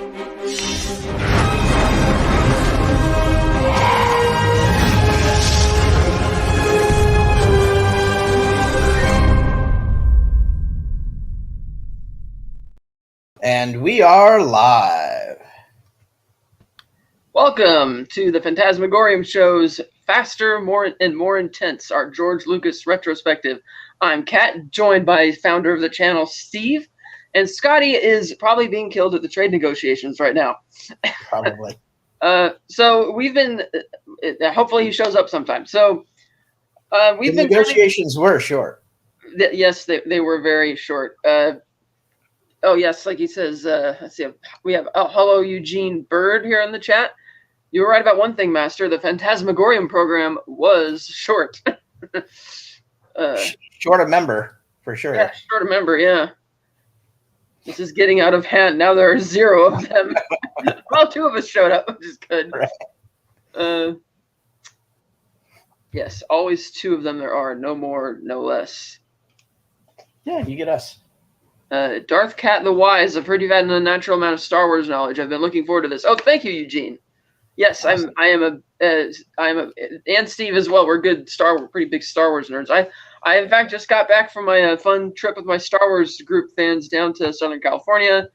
And we are live. Welcome to the Fantasmagorium show's Faster, More Intense, our George Lucas retrospective. I'm Kat, joined by founder of the channel, Steve, and Scotty is probably being killed at the trade negotiations right now. Probably. So we've been, hopefully he shows up sometime. So we've the been negotiations were short. Yes, they were very short. Oh, yes, like he says, let's see, we have hello, Eugene Bird here in the chat. You were right about one thing, Master. The Fantasmagorium program was short. Short a member, for sure. Yeah, short a member, yeah. This is getting out of hand. Now there are 0 of them. Well, 2 of us showed up, which is good. Right. Yes, always 2 of them there are. No more, no less. Yeah, you get us. Darth Cat the Wise. I've heard you've had an unnatural amount of Star Wars knowledge. I've been looking forward to this. Oh, thank you, Eugene. Yes, awesome. I am and Steve as well. We're good pretty big Star Wars nerds. I in fact just got back from my fun trip with my Star Wars group fans down to Southern California.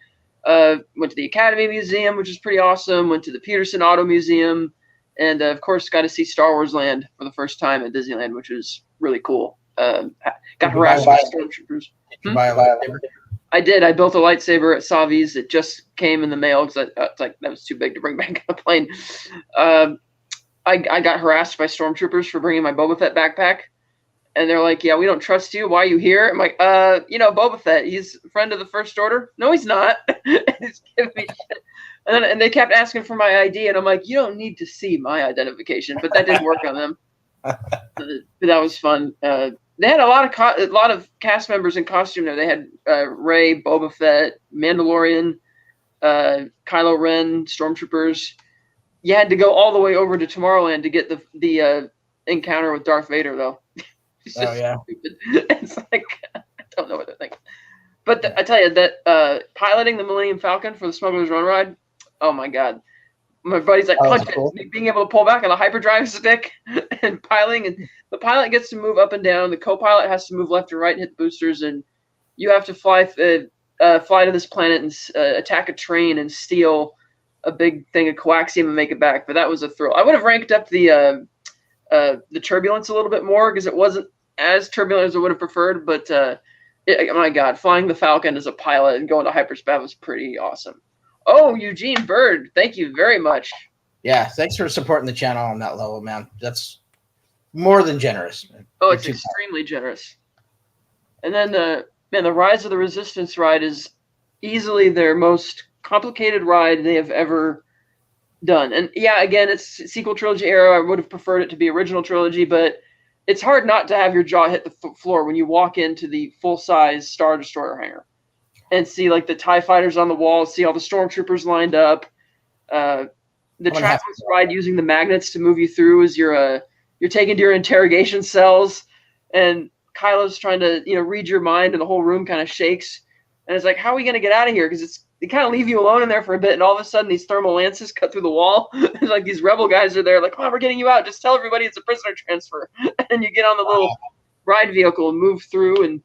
Went to the Academy Museum, which is pretty awesome. Went to the Peterson Auto Museum, and of course got to see Star Wars Land for the first time at Disneyland, which was really cool. Got harassed by stormtroopers. Did you buy a lightsaber? I did. I built a lightsaber at Savi's. It just came in the mail because that was too big to bring back on a plane. I got harassed by stormtroopers for bringing my Boba Fett backpack, and they're like, "Yeah, we don't trust you. Why are you here?" I'm like, Boba Fett. He's a friend of the First Order. No, he's not. He's giving me shit. And they kept asking for my ID, and I'm like, "You don't need to see my identification." But that didn't work on them. That was fun. They had a lot of cast members in costume there. They had Rey, Boba Fett, Mandalorian, Kylo Ren, stormtroopers. You had to go all the way over to Tomorrowland to get the encounter with Darth Vader, though. It's just stupid. It's like I don't know what they're thinking. But I tell you that piloting the Millennium Falcon for the Smuggler's Run ride, oh my god. My buddy's like, punch cool. it. Being able to pull back on the hyperdrive stick and piloting, and the pilot gets to move up and down. The co-pilot has to move left and right and hit the boosters, and you have to fly to this planet and attack a train and steal a big thing of coaxium and make it back. But that was a thrill. I would have ranked up the turbulence a little bit more because it wasn't as turbulent as I would have preferred. But my God, flying the Falcon as a pilot and going to hyperspace was pretty awesome. Oh, Eugene Bird, thank you very much. Yeah, thanks for supporting the channel on that level, man. That's more than generous. Oh, it's extremely generous. And then the Rise of the Resistance ride is easily their most complicated ride they have ever done. And yeah, again, it's sequel trilogy era. I would have preferred it to be original trilogy, but it's hard not to have your jaw hit the floor when you walk into the full-size Star Destroyer hangar and see like the TIE fighters on the wall, see all the stormtroopers lined up. The trackless ride using the magnets to move you through as you're taken to your interrogation cells, and Kylo's trying to read your mind, and the whole room kind of shakes. And it's like, how are we going to get out of here? Because they kind of leave you alone in there for a bit, and all of a sudden these thermal lances cut through the wall. Like these rebel guys are there, like, oh, we're getting you out. Just tell everybody it's a prisoner transfer. And you get on the little ride vehicle and move through, and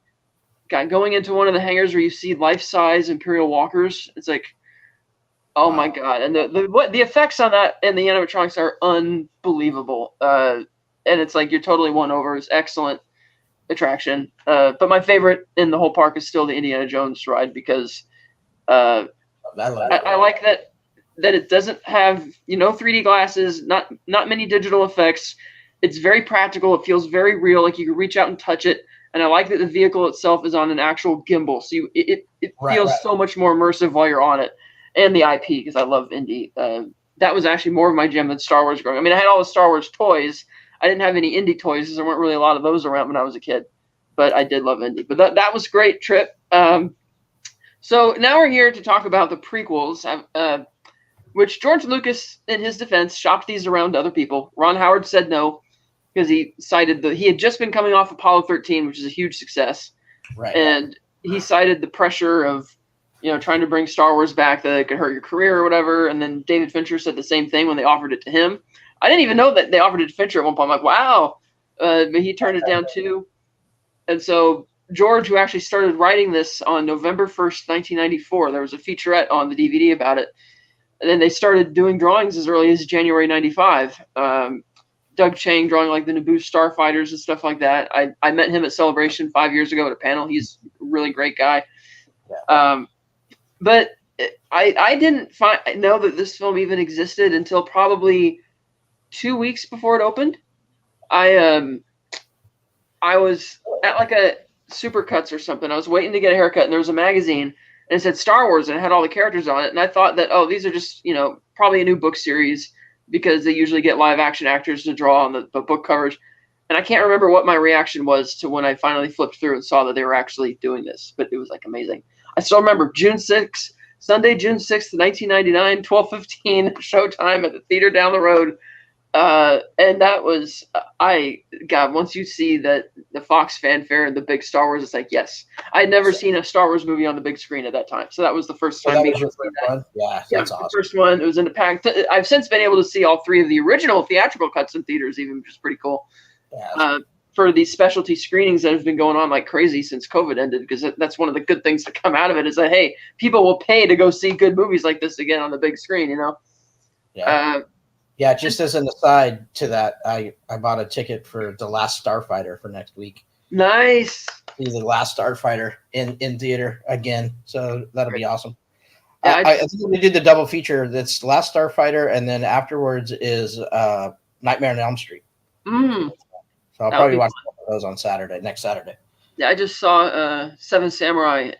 going into one of the hangars where you see life-size Imperial walkers. It's like, oh my God. And the effects on that and the animatronics are unbelievable. And it's like you're totally won over. It's excellent attraction. But my favorite in the whole park is still the Indiana Jones ride because I like that it doesn't have 3D glasses, not many digital effects. It's very practical. It feels very real, like you can reach out and touch it. And I like that the vehicle itself is on an actual gimbal, so it feels so much more immersive while you're on it. And the IP, because I love Indy. That was actually more of my jam than Star Wars growing up. I mean, I had all the Star Wars toys. I didn't have any Indy toys because there weren't really a lot of those around when I was a kid. But I did love Indy. But that was a great trip. So now we're here to talk about the prequels, which George Lucas, in his defense, shopped these around to other people. Ron Howard said no, because he cited he had just been coming off Apollo 13, which is a huge success. Right. And he cited the pressure of trying to bring Star Wars back that it could hurt your career or whatever. And then David Fincher said the same thing when they offered it to him. I didn't even know that they offered it to Fincher at one point. I'm like, wow. But he turned it down too. And so George, who actually started writing this on November 1st, 1994, there was a featurette on the DVD about it. And then they started doing drawings as early as January 95. Doug Chang drawing like the Naboo starfighters and stuff like that. I met him at Celebration 5 years ago at a panel. He's a really great guy. Yeah. But I didn't know that this film even existed until probably 2 weeks before it opened. I was at like a Supercuts or something. I was waiting to get a haircut, and there was a magazine, and it said Star Wars, and it had all the characters on it. And I thought that, oh, these are just, probably a new book series because they usually get live action actors to draw on the book covers. And I can't remember what my reaction was to when I finally flipped through and saw that they were actually doing this, but it was like amazing. I still remember Sunday, June 6th, 1999, 12:15 showtime at the theater down the road. And that was, once you see that the Fox fanfare and the big Star Wars, it's like, yes. I had never seen a Star Wars movie on the big screen at that time. So that was the first time. That was your first one? Yeah, that's awesome. The first one. It was in the pack. I've since been able to see all three of the original theatrical cuts in theaters, even, which is pretty cool. Yeah. For these specialty screenings that have been going on like crazy since COVID ended, because that's one of the good things to come out of it is that, hey, people will pay to go see good movies like this again on the big screen, Yeah. Yeah, just as an aside to that, I bought a ticket for The Last Starfighter for next week. Nice. See The Last Starfighter in theater again, so that'll be awesome. Yeah, I think we did the double feature. That's Last Starfighter, and then afterwards is Nightmare on Elm Street. So I'll probably watch those on next Saturday. Yeah, I just saw Seven Samurai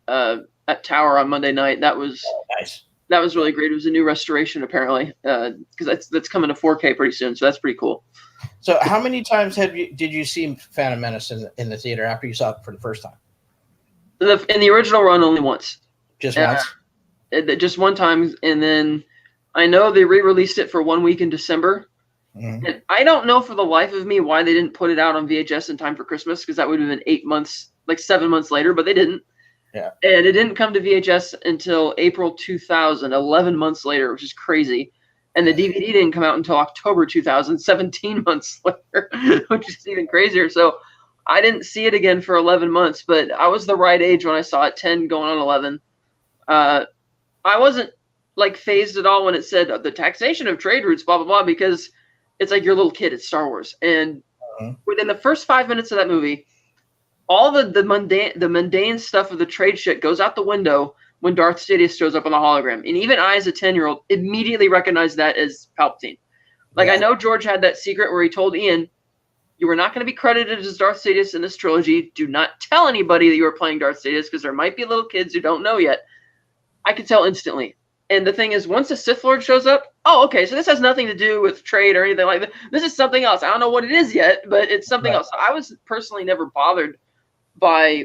at Tower on Monday night. That was nice. That was really great. It was a new restoration, apparently, because that's coming to 4K pretty soon. So that's pretty cool. So, how many times did you see Phantom Menace in the theater after you saw it for the first time? In the original run, only once. Just once. Just one time, and then I know they re-released it for 1 week in December. Mm-hmm. And I don't know for the life of me why they didn't put it out on VHS in time for Christmas, because that would have been 8 months, like 7 months later, but they didn't. Yeah. And it didn't come to VHS until April 2000, 11 months later, which is crazy. And the DVD didn't come out until October 2000, 17 months later, which is even crazier. So I didn't see it again for 11 months, but I was the right age when I saw it, 10 going on 11. I wasn't like phased at all when it said the taxation of trade routes, blah, blah, blah, because it's like you're a little kid. It's Star Wars. And within the first 5 minutes of that movie, all the mundane stuff of the trade shit goes out the window when Darth Sidious shows up on the hologram. And even I, as a 10-year-old, immediately recognized that as Palpatine. Like, I know George had that secret where he told Ian, you were not going to be credited as Darth Sidious in this trilogy. Do not tell anybody that you were playing Darth Sidious, because there might be little kids who don't know yet. I could tell instantly. And the thing is, once the Sith Lord shows up, oh, okay, so this has nothing to do with trade or anything like that. This is something else. I don't know what it is yet, but it's something else. I was personally never bothered by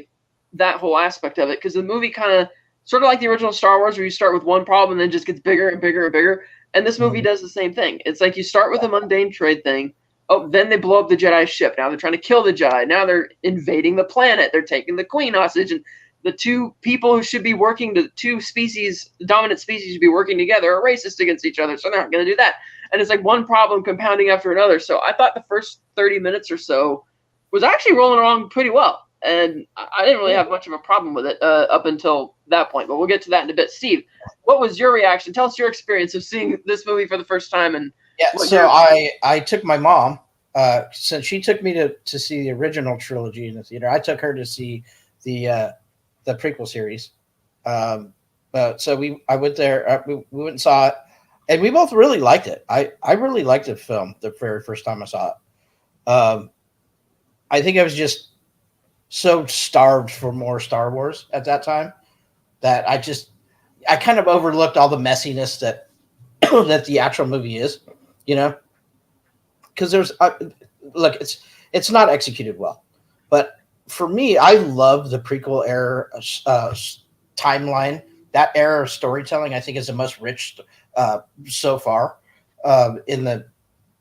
that whole aspect of it, because the movie kind of sort of like the original Star Wars, where you start with one problem and then just gets bigger and bigger and bigger. And this movie does the same thing. It's like you start with a mundane trade thing. Oh, then they blow up the Jedi ship. Now they're trying to kill the Jedi. Now they're invading the planet. They're taking the Queen hostage, and the two people who should be working, the two species, dominant species, should be working together, are racist against each other. So they're not going to do that. And it's like one problem compounding after another. So I thought the first 30 minutes or so was actually rolling along pretty well. And I didn't really have much of a problem with it up until that point. But we'll get to that in a bit. Steve, what was your reaction? Tell us your experience of seeing this movie for the first time. And so I took my mom, since she took me to see the original trilogy in the theater. I took her to see the prequel series. So I went there. We went and saw it, and we both really liked it. I really liked the film the very first time I saw it. I think I was just so starved for more Star Wars at that time that I kind of overlooked all the messiness that that the actual movie is, because there's look, it's not executed well, but for me, I love the prequel era timeline. That era of storytelling, I think, is the most rich so far in the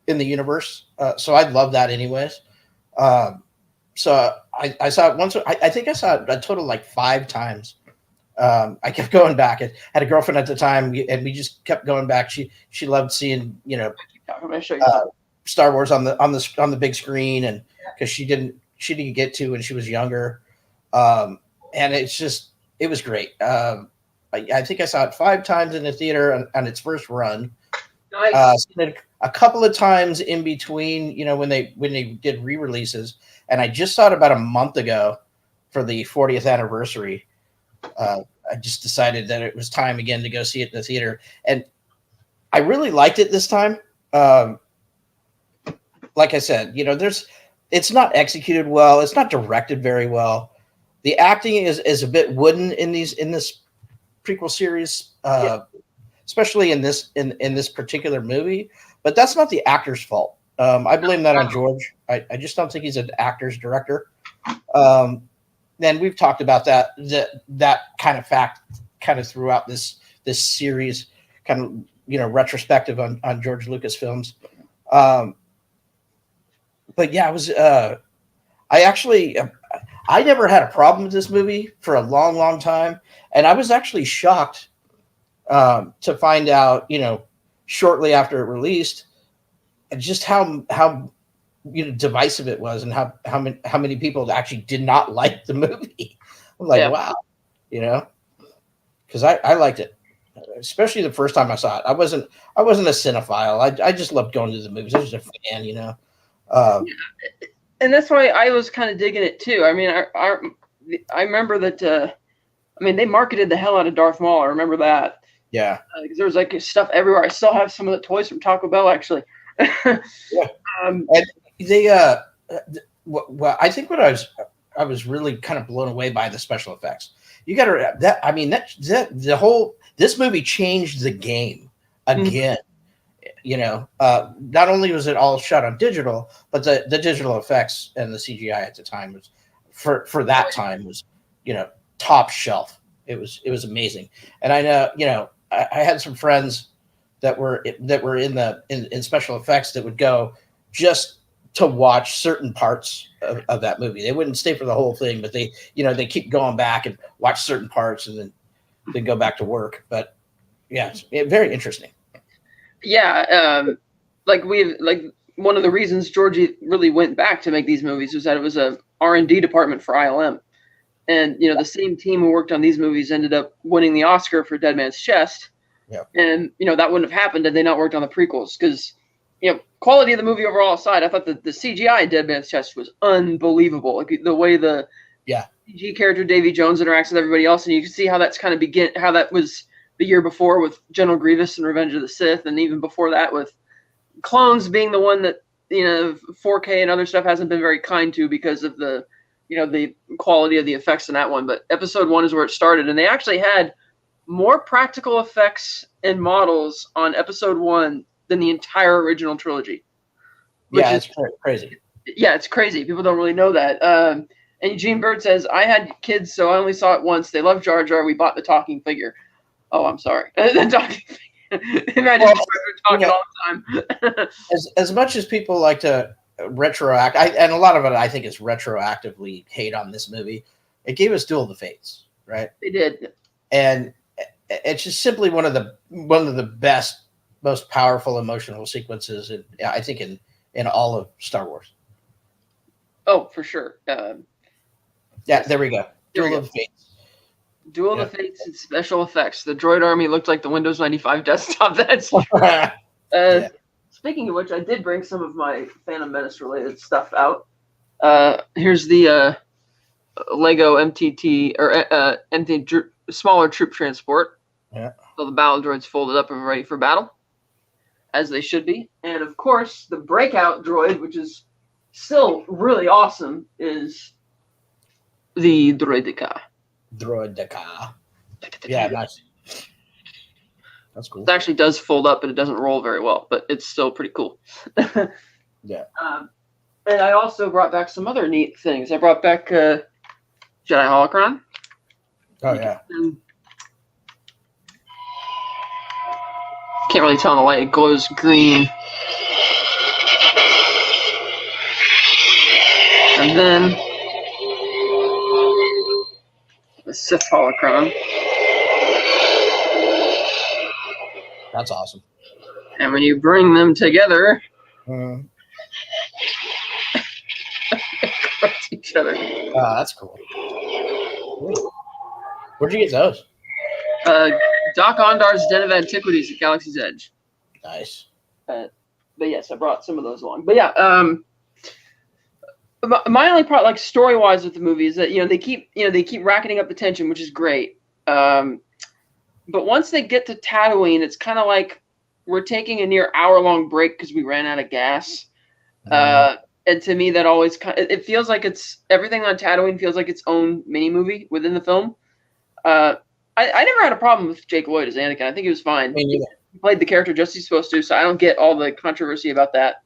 universe. So I love that, anyways. So I saw it once. I think I saw it a total like 5 times I kept going back. I had a girlfriend at the time, and we just kept going back. She loved seeing, I'm going to show you something. Star Wars on the big screen, and because she didn't get to when she was younger, and it was great. I think I saw it 5 times in the theater on its first run. Nice. A couple of times in between, when they did re-releases, and I just saw it about a month ago for the 40th anniversary. I just decided that it was time again to go see it in the theater, and I really liked it this time. Like I said, it's not executed well. It's not directed very well. The acting is a bit wooden in this prequel series, especially in this particular movie. But that's not the actor's fault. I blame that on George. I just don't think he's an actor's director. And we've talked about that kind of fact kind of throughout this series, kind of retrospective on George Lucas films. But yeah, it was. I never had a problem with this movie for a long, long time, and I was actually shocked to find out, shortly after it released, just how divisive it was, and how many people actually did not like the movie. I'm like, wow, because I liked it, especially the first time I saw it. I wasn't a cinephile. I just loved going to the movies. I was a fan, and that's why I was kind of digging it too. I mean, I remember that. They marketed the hell out of Darth Maul. I remember that. Yeah. Because there was like stuff everywhere. I still have some of the toys from Taco Bell, actually. Yeah. And they well, I think what I was really kind of blown away by the special effects. You got to this movie changed the game again. Not only was it all shot on digital, but the digital effects and the CGI at the time was for that time was top shelf. It was amazing. And I know I had some friends that were in special effects that would go just to watch certain parts of that movie. They wouldn't stay for the whole thing, but they keep going back and watch certain parts and then go back to work. But yeah, it's very interesting. Yeah, like one of the reasons Georgie really went back to make these movies was that it was a R&D department for ILM, and the same team who worked on these movies ended up winning the Oscar for Dead Man's Chest. Yeah, and that wouldn't have happened had they not worked on the prequels, because quality of the movie overall aside, I thought that the CGI in Dead Man's Chest was unbelievable. Like the way the CG character Davy Jones interacts with everybody else, and you can see how that's kind of how that was the year before with General Grievous and Revenge of the Sith, and even before that with Clones being the one that 4K and other stuff hasn't been very kind to because of the the quality of the effects in that one. But Episode 1 is where it started, and they actually had more practical effects and models on Episode 1 than the entire original trilogy. Yeah, it's crazy. Yeah, it's crazy. People don't really know that. And Eugene Bird says, I had kids, so I only saw it once. They love Jar Jar. We bought the talking figure. Oh, I'm sorry. The talking figure. Imagine talking all the time. as much as people like to retroact, and a lot of it I think is retroactively hate on this movie, it gave us Duel of the Fates, right? They did. And it's just simply one of the best, most powerful emotional sequences I think in all of Star Wars. Oh, for sure. Yeah, there we go. Duel of the Fates. Duel of the Fates and special effects. The droid army looked like the Windows 95 desktop. That's Speaking of which, I did bring some of my Phantom Menace related stuff out. Here's the Lego MTT or smaller troop transport. Yeah. So the battle droids folded up and ready for battle, as they should be. And of course, the breakout droid, which is still really awesome, is the Droideka. Yeah, nice. That's cool. It actually does fold up, but it doesn't roll very well, but it's still pretty cool. Yeah. And I also brought back some other neat things. I brought back Jedi Holocron. Oh, yeah. Can't really tell in the light. It glows green. And then the Sith Holocron. That's awesome. And when you bring them together, each other. That's cool. Where'd you get those? Doc Ondar's Den of Antiquities at Galaxy's Edge. Nice. But yes, I brought some of those along. But yeah, my only part, like story wise, with the movie is that they keep racking up the tension, which is great. But once they get to Tatooine, it's kind of like we're taking a near hour-long break because we ran out of gas. And to me, that always it feels like it's everything on Tatooine feels like its own mini movie within the film. I never had a problem with Jake Lloyd as Anakin. I think he was fine. He played the character just as he's supposed to, so I don't get all the controversy about that.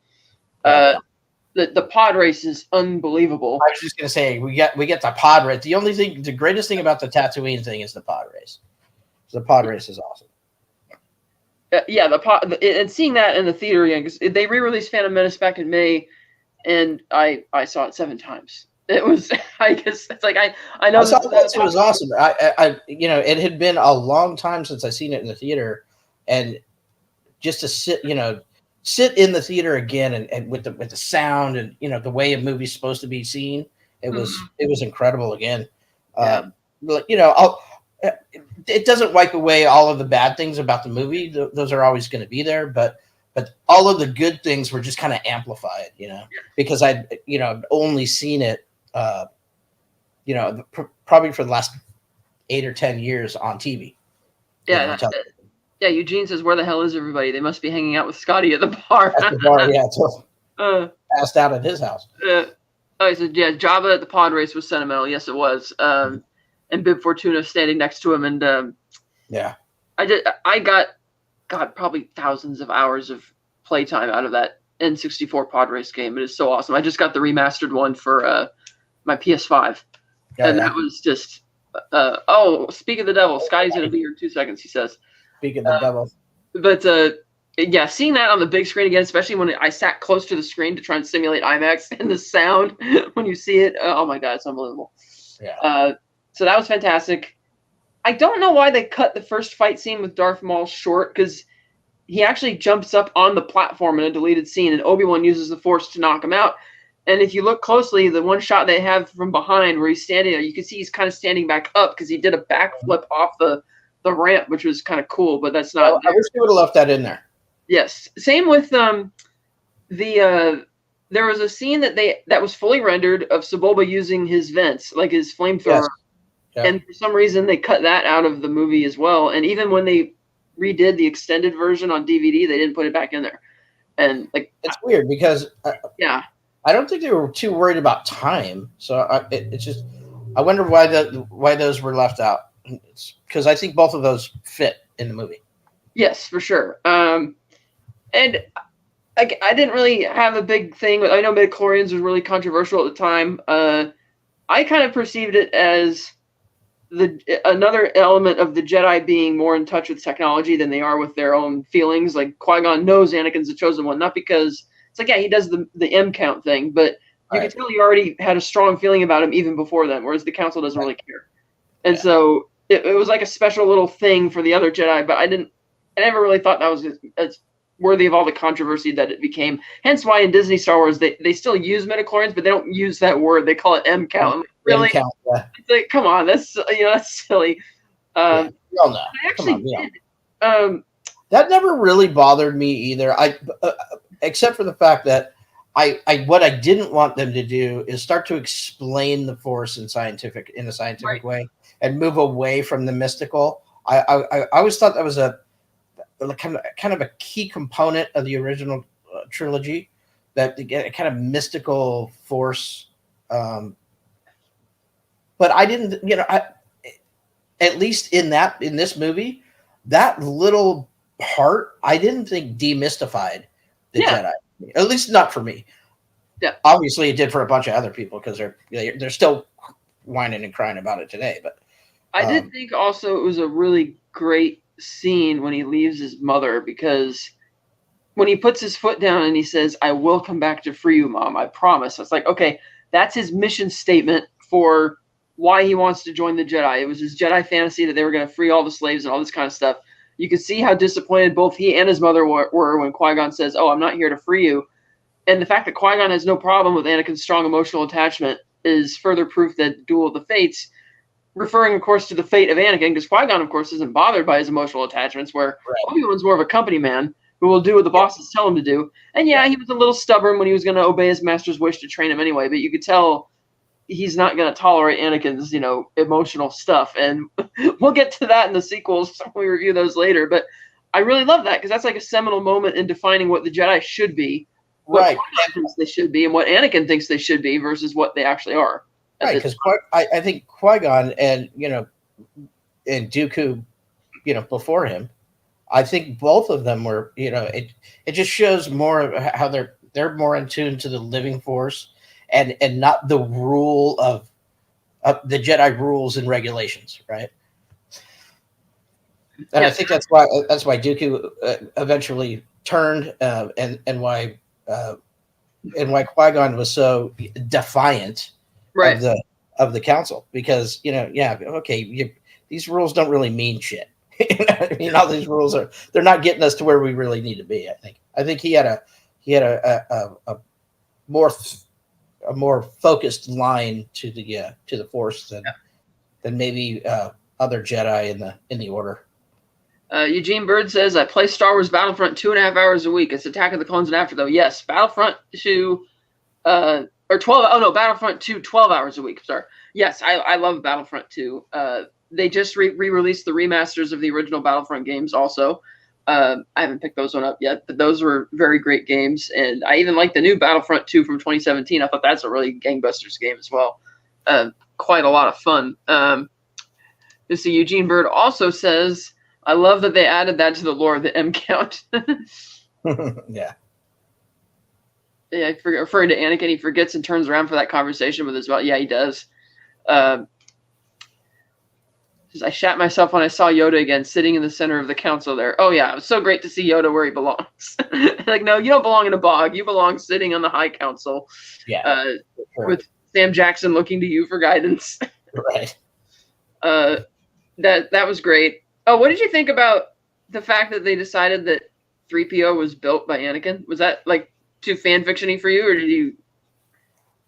The pod race is unbelievable. I was just gonna say we get the pod race. The greatest thing about the Tatooine thing is the pod race. The pod race is awesome. Yeah, the pod, and seeing that in the theater again, because they re-released Phantom Menace back in May, and I saw it 7 times. It was, I guess, it's like I know it was awesome. I it had been a long time since I seen it in the theater, and just to sit in the theater again and with the sound and the way a movie's supposed to be seen, it was incredible again. It doesn't wipe away all of the bad things about the movie. Those are always going to be there, but all of the good things were just kind of amplified, because I'd only seen it, probably for the last 8 or 10 years on TV. Yeah. Yeah, Eugene says, "Where the hell is everybody? They must be hanging out with Scotty at the bar." At the bar, yeah. Passed out at his house. He said, "Yeah, Jabba at the pod race was sentimental." Yes, it was. And Bib Fortuna standing next to him, and I got probably thousands of hours of playtime out of that N64 pod race game. It is so awesome. I just got the remastered one for my PS5, and that was just. Speak of the devil, Scotty's gonna be here in 2 seconds. He says. Speak of the devil. But yeah, seeing that on the big screen again, especially when I sat close to the screen to try and simulate IMAX, and the sound when you see it, oh my god, it's unbelievable. Yeah. So that was fantastic. I don't know why they cut the first fight scene with Darth Maul short, because he actually jumps up on the platform in a deleted scene, and Obi-Wan uses the Force to knock him out. And if you look closely, the one shot they have from behind where he's standing there, you can see he's kind of standing back up because he did a backflip off the ramp, which was kind of cool, but that's not. I wish they would have left that in there. Yes. Same with there was a scene that was fully rendered of Sebulba using his vents, like his flamethrower. Yes. Yeah. And for some reason they cut that out of the movie as well. And even when they redid the extended version on DVD, they didn't put it back in there. And it's weird because I don't think they were too worried about time. So it's just I wonder why those were left out. Because I think both of those fit in the movie. Yes, for sure. And I didn't really have a big thing with. I know midichlorians was really controversial at the time. I kind of perceived it as another element of the Jedi being more in touch with technology than they are with their own feelings. Like Qui-Gon knows Anakin's the chosen one, not because it's like, yeah, he does the M count thing, but you can tell he already had a strong feeling about him even before then, whereas the Council doesn't really care. And so it was like a special little thing for the other Jedi, but I never really thought that was as worthy of all the controversy that it became. Hence why in Disney Star Wars they still use midichlorians, but they don't use that word. They call it M count. Like, really? M count, yeah. It's like, come on, that's silly. We all know. I actually did. That never really bothered me either. Except for the fact that what I didn't want them to do is start to explain the Force in a scientific way and move away from the mystical. I always thought that was a kind of a key component of the original trilogy, that to get a kind of mystical Force. But I didn't, at least in this movie, that little part I didn't think demystified the Jedi. At least not for me. Yeah. Obviously, it did for a bunch of other people because they're still whining and crying about it today. But I did think also it was a really great scene when he leaves his mother, because when he puts his foot down and he says, "I will come back to free you, Mom. I promise." It's like, okay, that's his mission statement for why he wants to join the Jedi. It was his Jedi fantasy that they were going to free all the slaves and all this kind of stuff. You could see how disappointed both he and his mother were when Qui-Gon says, "Oh, I'm not here to free you." And the fact that Qui-Gon has no problem with Anakin's strong emotional attachment is further proof that Duel of the Fates, referring, of course, to the fate of Anakin, because Qui-Gon, of course, isn't bothered by his emotional attachments, where Obi-Wan's more of a company man who will do what the bosses tell him to do. And yeah, he was a little stubborn when he was going to obey his master's wish to train him anyway, but you could tell he's not going to tolerate Anakin's, emotional stuff. And we'll get to that in the sequels when we review those later. But I really love that because that's like a seminal moment in defining what the Jedi should be, what Qui-Gon thinks they should be, and what Anakin thinks they should be versus what they actually are. Right, because I think Qui-Gon and Dooku, before him, I think both of them were, it just shows more of how they're more in tune to the living force and not the rule of the Jedi rules and regulations, right? And I think that's why Dooku eventually turned, and why Qui-Gon was so defiant, right, of the council, because these rules don't really mean shit. All these rules they're not getting us to where we really need to be. I think he had a more focused line to the Force than maybe other Jedi in the Order. Eugene Bird says, I play Star Wars Battlefront 2.5 hours a week. It's Attack of the Clones and after, though. Yes, Battlefront 2, or 12, Battlefront 2, 12 hours a week. Sorry. Yes, I love Battlefront 2. They just re-released the remasters of the original Battlefront games also. I haven't picked those one up yet, but those were very great games. And I even like the new Battlefront 2 from 2017. I thought that's a really gangbusters game as well. Quite a lot of fun. You see, Eugene Bird also says, I love that they added that to the lore, the M count. Yeah. Yeah, referring to Anakin, he forgets and turns around for that conversation with his mom. Yeah, he does. I shat myself when I saw Yoda again, sitting in the center of the council there. Oh, yeah, it was so great to see Yoda where he belongs. Like, no, you don't belong in a bog. You belong sitting on the High Council. Yeah. With Sam Jackson looking to you for guidance. Right. That was great. Oh, what did you think about the fact that they decided that 3PO was built by Anakin? Was that like too fan fiction-y for you, or did you?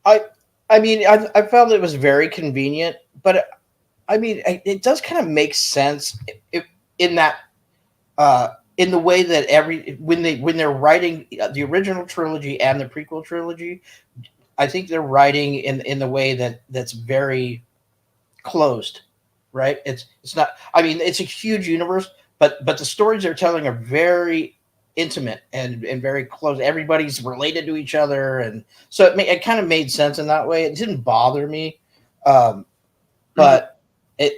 I felt it was very convenient, but it does kind of make sense in that in the way that when they're writing the original trilogy and the prequel trilogy, I think they're writing in the way that's very closed. Right, it's not. It's a huge universe, but the stories they're telling are very intimate and very close. Everybody's related to each other, and so it kind of made sense in that way. It didn't bother me, but I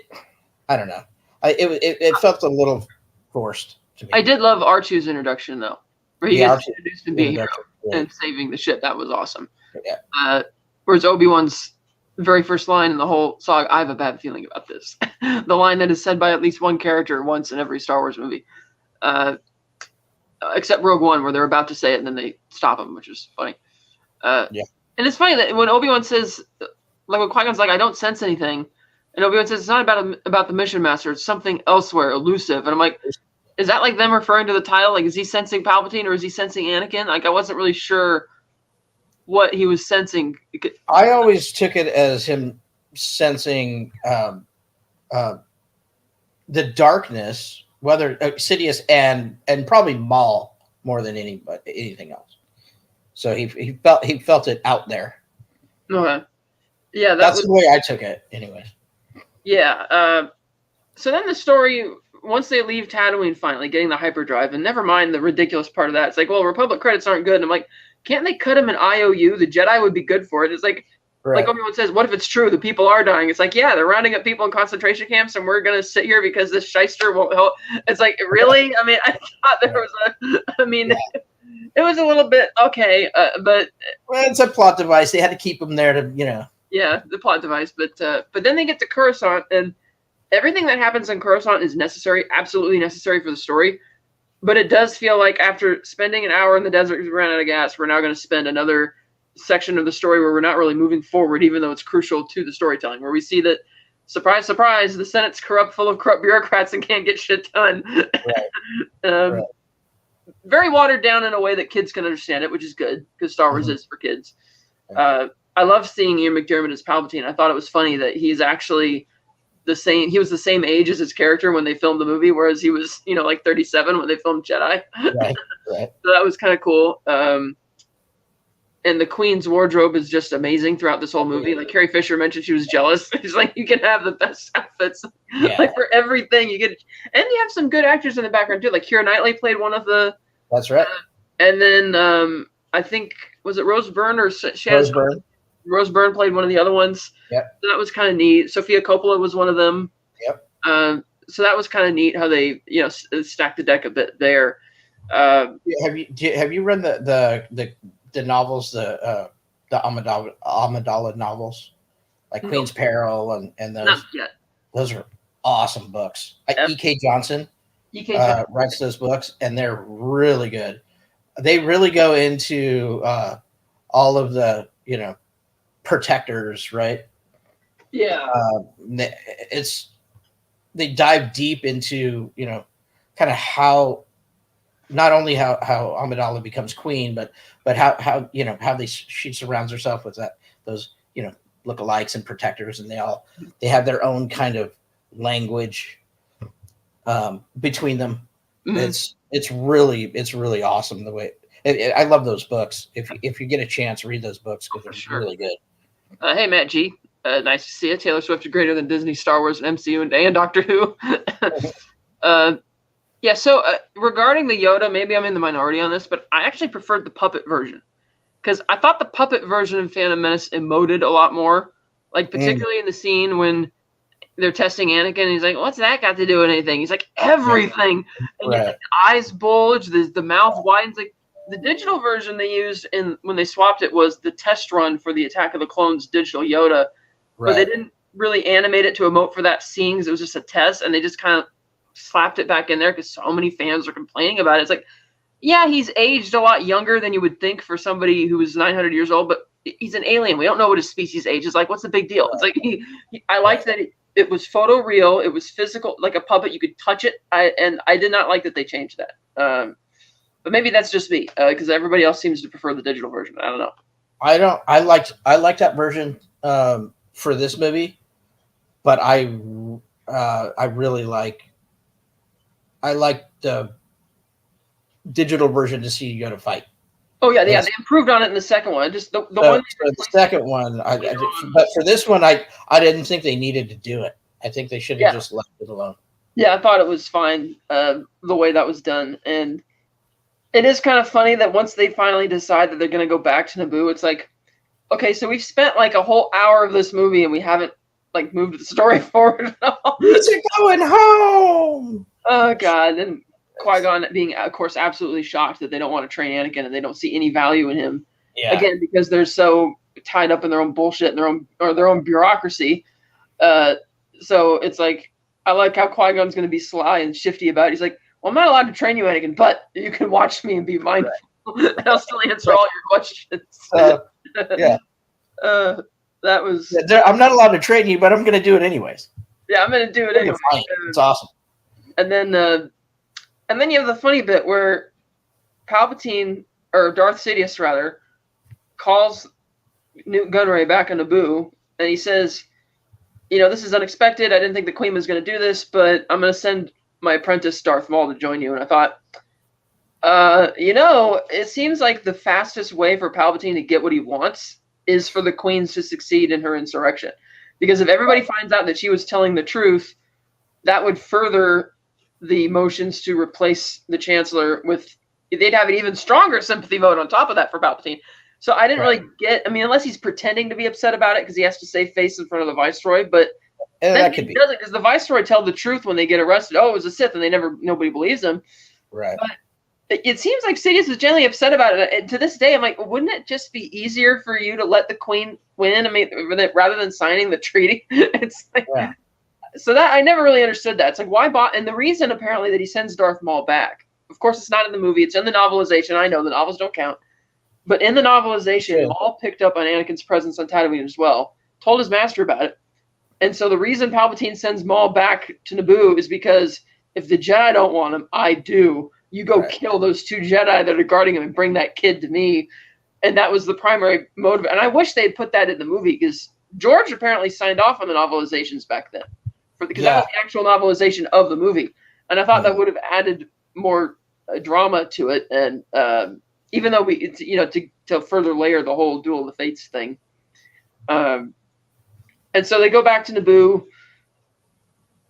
don't know. It felt a little forced to me. I did love R2's introduction though, where he gets introduced to being a hero and saving the ship. That was awesome. Yeah. Whereas Obi-Wan's very first line in the whole saga, I have a bad feeling about this. The line that is said by at least one character once in every Star Wars movie, except Rogue One, where they're about to say it and then they stop him, which is funny. And it's funny that when Obi-Wan says, like when Qui-Gon's like, I don't sense anything, and Obi-Wan says it's not about the mission master, it's something elsewhere, elusive. And I'm like, is that like them referring to the title? Like, is he sensing Palpatine or is he sensing Anakin? Like, I wasn't really sure what he was sensing. I always took it as him sensing the darkness, whether Sidious and probably Maul more than anything else. So he felt it out there. Okay. Yeah, that's the way I took it, anyways. Yeah. So then the story, once they leave Tatooine, finally getting the hyperdrive, and never mind the ridiculous part of that. It's like, well, Republic credits aren't good. And I'm like, can't they cut him an IOU? The Jedi would be good for it. It's like, like Obi-Wan says, what if it's true? The people are dying. It's like, yeah, they're rounding up people in concentration camps, and we're going to sit here because this shyster won't help. It's like, really? I mean, I thought there was it was a little bit, okay, but... Well, it's a plot device. They had to keep him there to, Yeah, the plot device. But then they get to Coruscant, and everything that happens in Coruscant is necessary, absolutely necessary for the story. But it does feel like after spending an hour in the desert because we ran out of gas, we're now going to spend another section of the story where we're not really moving forward, even though it's crucial to the storytelling, where we see that surprise, surprise, the Senate's corrupt, full of corrupt bureaucrats and can't get shit done. Right. Very watered down in a way that kids can understand it, which is good because Star Wars is for kids. I love seeing Ian McDiarmid as Palpatine. I thought it was funny that he's actually the same. He was the same age as his character when they filmed the movie, whereas he was, like 37 when they filmed Jedi. Right. So that was kind of cool. And the Queen's wardrobe is just amazing throughout this whole movie. Like Carrie Fisher mentioned, she was jealous. She's like, you can have the best outfits, like for everything you get, and you have some good actors in the background too. Like Keira Knightley played one of the. That's right. And then I think was it Rose Byrne or Rose Byrne? Rose Byrne played one of the other ones. Yep. So that was kind of neat. Sofia Coppola was one of them. Yep. So that was kind of neat how they stacked the deck a bit there. Have you read the novels, the Amidala novels, like Queen's Peril and those? Not yet. Those are awesome books. Yep. E.K. Johnson writes those books, and they're really good. They really go into all of the protectors, right? Yeah. They dive deep into kind of how. Not only how Amidala becomes queen, but how she surrounds herself with those lookalikes and protectors, and they have their own kind of language between them. Mm-hmm. It's really awesome the way. I love those books. If you get a chance, read those books because they're really good. Hey Matt G, nice to see you. Taylor Swift is greater than Disney, Star Wars, and MCU, and Doctor Who. Yeah, so regarding the Yoda, maybe I'm in the minority on this, but I actually preferred the puppet version because I thought the puppet version in Phantom Menace emoted a lot more, like particularly in the scene when they're testing Anakin. And he's like, "What's that got to do with anything?" He's like, "Everything." And the eyes bulge, the mouth widens. Like the digital version they used when they swapped it was the test run for the Attack of the Clones digital Yoda, but they didn't really animate it to emote for that scene because it was just a test, and they just kind of slapped it back in there because so many fans are complaining about it. It's like, yeah, he's aged a lot younger than you would think for somebody who was 900 years old, but he's an alien. We don't know what his species age is. Like, what's the big deal? It's like I liked that it was photo real, it was physical, like a puppet. You could touch it. I did not like that they changed that. But maybe that's just me because everybody else seems to prefer the digital version. I don't know. I liked that version for this movie, but I really like the digital version to see Yoda fight. Oh yeah, they improved on it in the second one. Just the one for the second one, but for this one, I didn't think they needed to do it. I think they should have just left it alone. Yeah, I thought it was fine the way that was done, and it is kind of funny that once they finally decide that they're going to go back to Naboo, it's like, okay, so we've spent like a whole hour of this movie and we haven't like moved the story forward at all. It's going home. Oh God! And Qui-Gon being, of course, absolutely shocked that they don't want to train Anakin and they don't see any value in him. Yeah. Again, because they're so tied up in their own bullshit and their own bureaucracy. So it's like, I like how Qui-Gon's going to be sly and shifty about it. He's like, well, I'm not allowed to train you, Anakin, but you can watch me and be mindful. Right. And I'll still answer all your questions. That was. Yeah, I'm not allowed to train you, but I'm going to do it anyways. Yeah, I'm going to do it anyway. It's awesome. And then you have the funny bit where Palpatine, or Darth Sidious rather, calls Newt Gunray back on Naboo, and he says, this is unexpected. I didn't think the Queen was going to do this, but I'm going to send my apprentice Darth Maul to join you. And I thought, it seems like the fastest way for Palpatine to get what he wants is for the Queen to succeed in her insurrection. Because if everybody finds out that she was telling the truth, that would further the motions to replace the Chancellor with, they'd have an even stronger sympathy vote on top of that for Palpatine. So I didn't really get, unless he's pretending to be upset about it because he has to save face in front of the Viceroy, but then he doesn't, because the Viceroy tell the truth when they get arrested. Oh, it was a Sith, and nobody believes him. Right. But it seems like Sidious is generally upset about it. And to this day, I'm like, wouldn't it just be easier for you to let the Queen win? Rather than signing the treaty? It's like, so that I never really understood that. It's like, why and the reason apparently that he sends Darth Maul back. Of course, it's not in the movie. It's in the novelization. I know the novels don't count. But in the novelization, Maul picked up on Anakin's presence on Tatooine as well, told his master about it. And so the reason Palpatine sends Maul back to Naboo is because if the Jedi don't want him, I do. You go kill those 2 Jedi that are guarding him and bring that kid to me. And that was the primary motive. And I wish they'd put that in the movie, because George apparently signed off on the novelizations back then, because that was the actual novelization of the movie. And I thought that would have added more drama to it. And even though to further layer the whole Duel of the Fates thing. And so they go back to Naboo.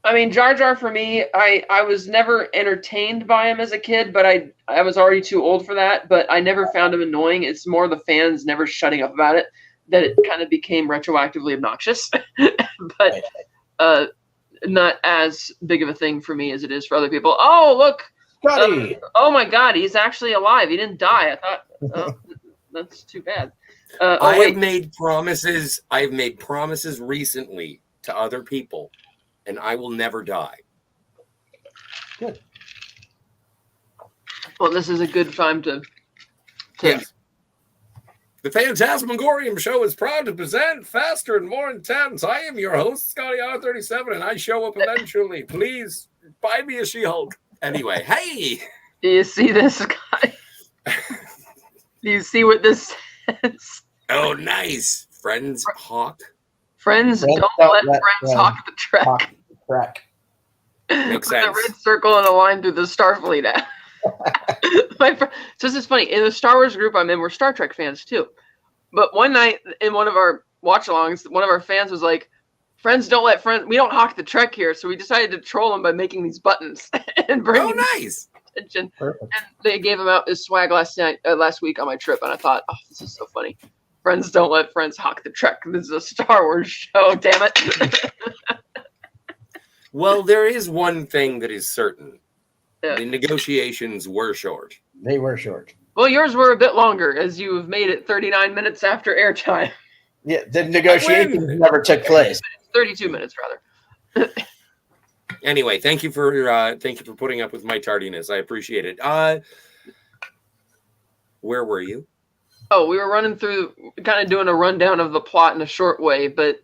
I mean, Jar Jar for me, I was never entertained by him as a kid, but I was already too old for that. But I never found him annoying. It's more the fans never shutting up about it that it kind of became retroactively obnoxious. But not as big of a thing for me as it is for other people. Oh, look. Oh, my God. He's actually alive. He didn't die. I thought, oh, that's too bad. I've made promises recently to other people, and I will never die. Good. Well, this is a good time to... Yes. The Fantasmagorium show is proud to present Faster and More Intense. I am your host, Scotty R37, and I show up eventually. Please buy me a She-Hulk. Anyway, hey! Do you see this, guy? Do you see what this says? Oh, nice. Friends hawk. Friends don't let friends hawk the trek. Hawk the trek. Makes sense. A red circle and a line through the Starfleet app. So this is funny. In the Star Wars group I'm in, we're Star Trek fans too. But one night in one of our watch-alongs, one of our fans was like, "Friends don't let friends. We don't hawk the trek here." So we decided to troll them by making these buttons and bring nice attention. Perfect. And they gave them out as swag last week on my trip, and I thought, oh, this is so funny. Friends don't let friends hawk the trek. This is a Star Wars show. Damn it. Well, there is one thing that is certain. Yeah. The negotiations were short. They were short. Well, yours were a bit longer, as you have made it 39 minutes after airtime. Yeah, the negotiations never took place. 32 minutes, rather. Anyway, thank you for putting up with my tardiness. I appreciate it. Where were you? Oh, we were running through, kind of doing a rundown of the plot in a short way, but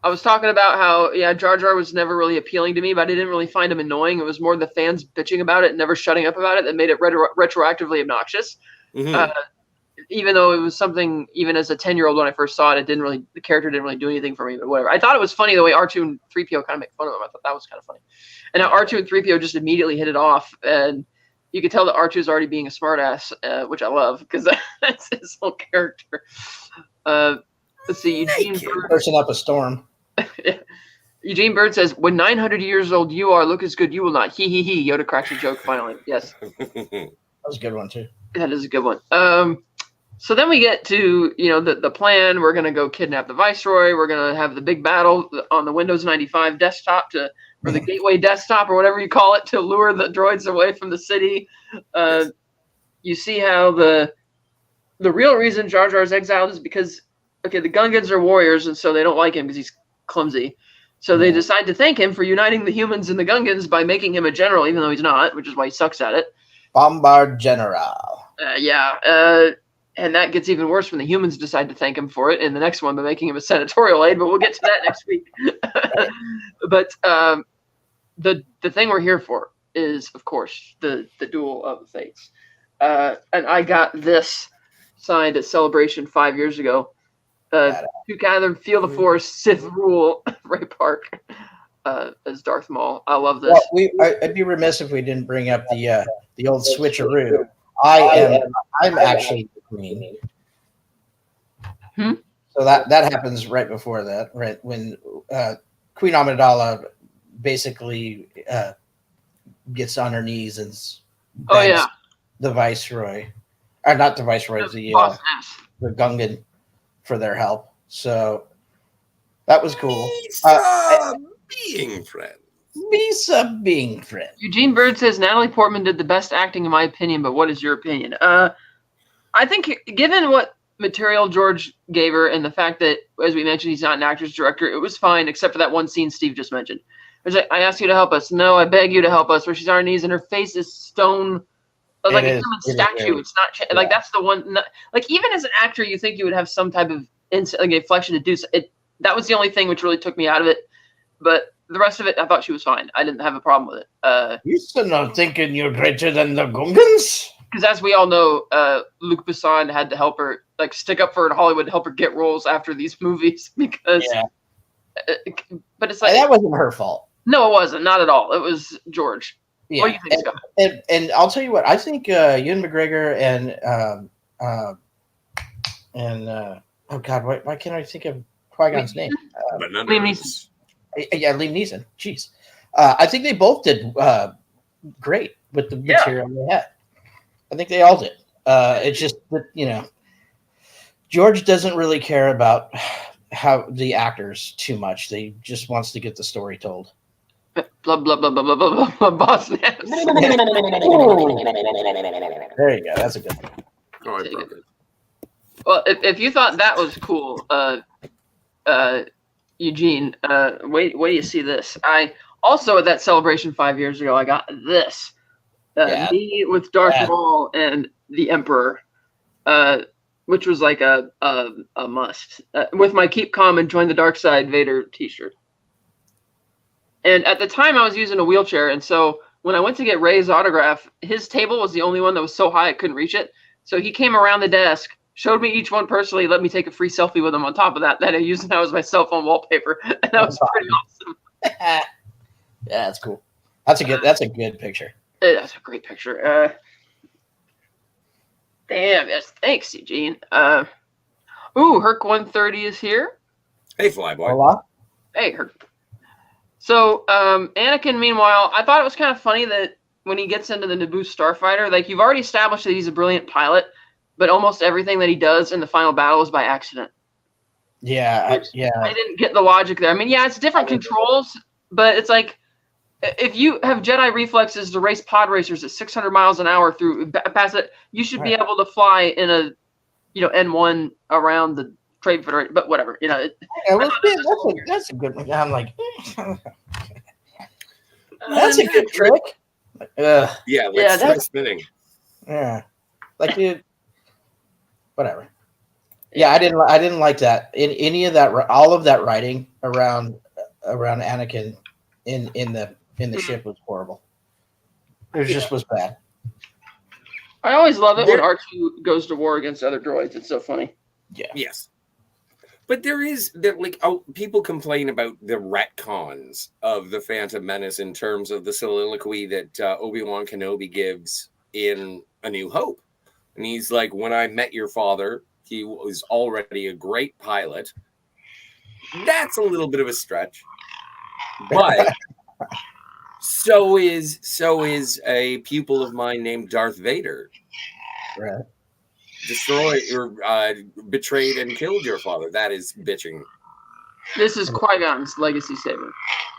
I was talking about how, Jar Jar was never really appealing to me, but I didn't really find him annoying. It was more the fans bitching about it and never shutting up about it that made it retroactively obnoxious. Mm-hmm. Even though it was something, even as a 10-year-old when I first saw it, the character didn't really do anything for me, but whatever. I thought it was funny the way R2 and 3PO kind of make fun of him. I thought that was kind of funny. And now R2 and 3PO just immediately hit it off, and you could tell that R2 is already being a smartass, which I love, because that's his whole character. Let's see, Eugene Bird. Bursting up a storm. Eugene Bird says, "When 900 years old you are, look as good you will not." He. Yoda cracks a joke finally. Yes. That was a good one, too. That is a good one. So then we get to, the plan. We're going to go kidnap the Viceroy. We're going to have the big battle on the Windows 95 desktop or the gateway desktop or whatever you call it, to lure the droids away from the city. You see how the real reason Jar Jar is exiled is because, the Gungans are warriors, and so they don't like him because he's clumsy. So they decide to thank him for uniting the humans and the Gungans by making him a general, even though he's not, which is why he sucks at it. Bombard General. And that gets even worse when the humans decide to thank him for it in the next one by making him a senatorial aide, but we'll get to that next week. But the thing we're here for is, of course, the Duel of the Fates. And I got this signed at Celebration 5 years ago. To gather, feel the Force, Sith rule, Ray Park as Darth Maul. I love this. Well, I'd be remiss if we didn't bring up the old switcheroo. I'm actually the queen. So that happens right before that, right when Queen Amidala basically gets on her knees and begs the Viceroy, or not the Viceroy, the Gungan for their help. So that was cool. Being friends. Misa being friends. Eugene Bird says Natalie Portman did the best acting in my opinion, but what is your opinion? I think given what material George gave her and the fact that, as we mentioned, he's not an actor's director, it was fine except for that one scene Steve just mentioned. It was like, I ask you to help us. No, I beg you to help us. Where she's on her knees and her face is stone. Like a human statue. It's not like that's the one. Like even as an actor, you think you would have some type of inflection to do so. That was the only thing which really took me out of it. But the rest of it, I thought she was fine. I didn't have a problem with it. You still not thinking you're greater than the Gungans? Because as we all know, Luc Besson had to help her, like, stick up for her in Hollywood to help her get roles after these movies. Because, but it's like that wasn't her fault. No, it wasn't. Not at all. It was George. Yeah. What do you think, Scott? And I'll tell you what, I think Ewan McGregor and oh God, why can't I think of Qui-Gon's name? Liam Neeson. Yeah, Liam Neeson. Jeez. I think they both did great with the material they had. I think they all did. It's just that, George doesn't really care about how the actors too much. They just wants to get the story told. Blah blah blah blah blah blah blah. Boss Nass. There you go. That's a good one. Oh, I broke it. Well, if you thought that was cool, Eugene, wait till you see this. I also at that celebration 5 years ago, I got this. Me with Darth Maul and the Emperor, which was like a must. With my Keep Calm and Join the Dark Side Vader T-shirt. And at the time, I was using a wheelchair, and so when I went to get Ray's autograph, his table was the only one that was so high I couldn't reach it. So he came around the desk, showed me each one personally, let me take a free selfie with him on top of that I used that was my cell phone wallpaper, and that was pretty awesome. Yeah, that's cool. That's a good picture. That's a great picture. Damn, yes, thanks, Eugene. Herc 130 is here. Hey, Flyboy. Hola. Hey, Herc. So, Anakin, meanwhile, I thought it was kind of funny that when he gets into the Naboo Starfighter, like, you've already established that he's a brilliant pilot, but almost everything that he does in the final battle is by accident. Yeah, I didn't get the logic there. I mean, it's different controls, but it's like, if you have Jedi reflexes to race pod racers at 600 miles an hour past it, you should be able to fly in a, N1 around the Trade Federation, but whatever, that's a good one. I'm like, that's a good trick. Let's spinning. Yeah, like, dude, whatever. Yeah, I didn't like that. In any of that, all of that writing around Anakin in the ship was horrible. It just was bad. I always love it when R2 goes to war against other droids. It's so funny. Yeah. Yes. But people complain about the retcons of the Phantom Menace in terms of the soliloquy that Obi-Wan Kenobi gives in A New Hope. And he's like, when I met your father, he was already a great pilot. That's a little bit of a stretch. But so is a pupil of mine named Darth Vader. Right. Destroyed or betrayed and killed your father. That is bitching. This is Qui-Gon's legacy saber.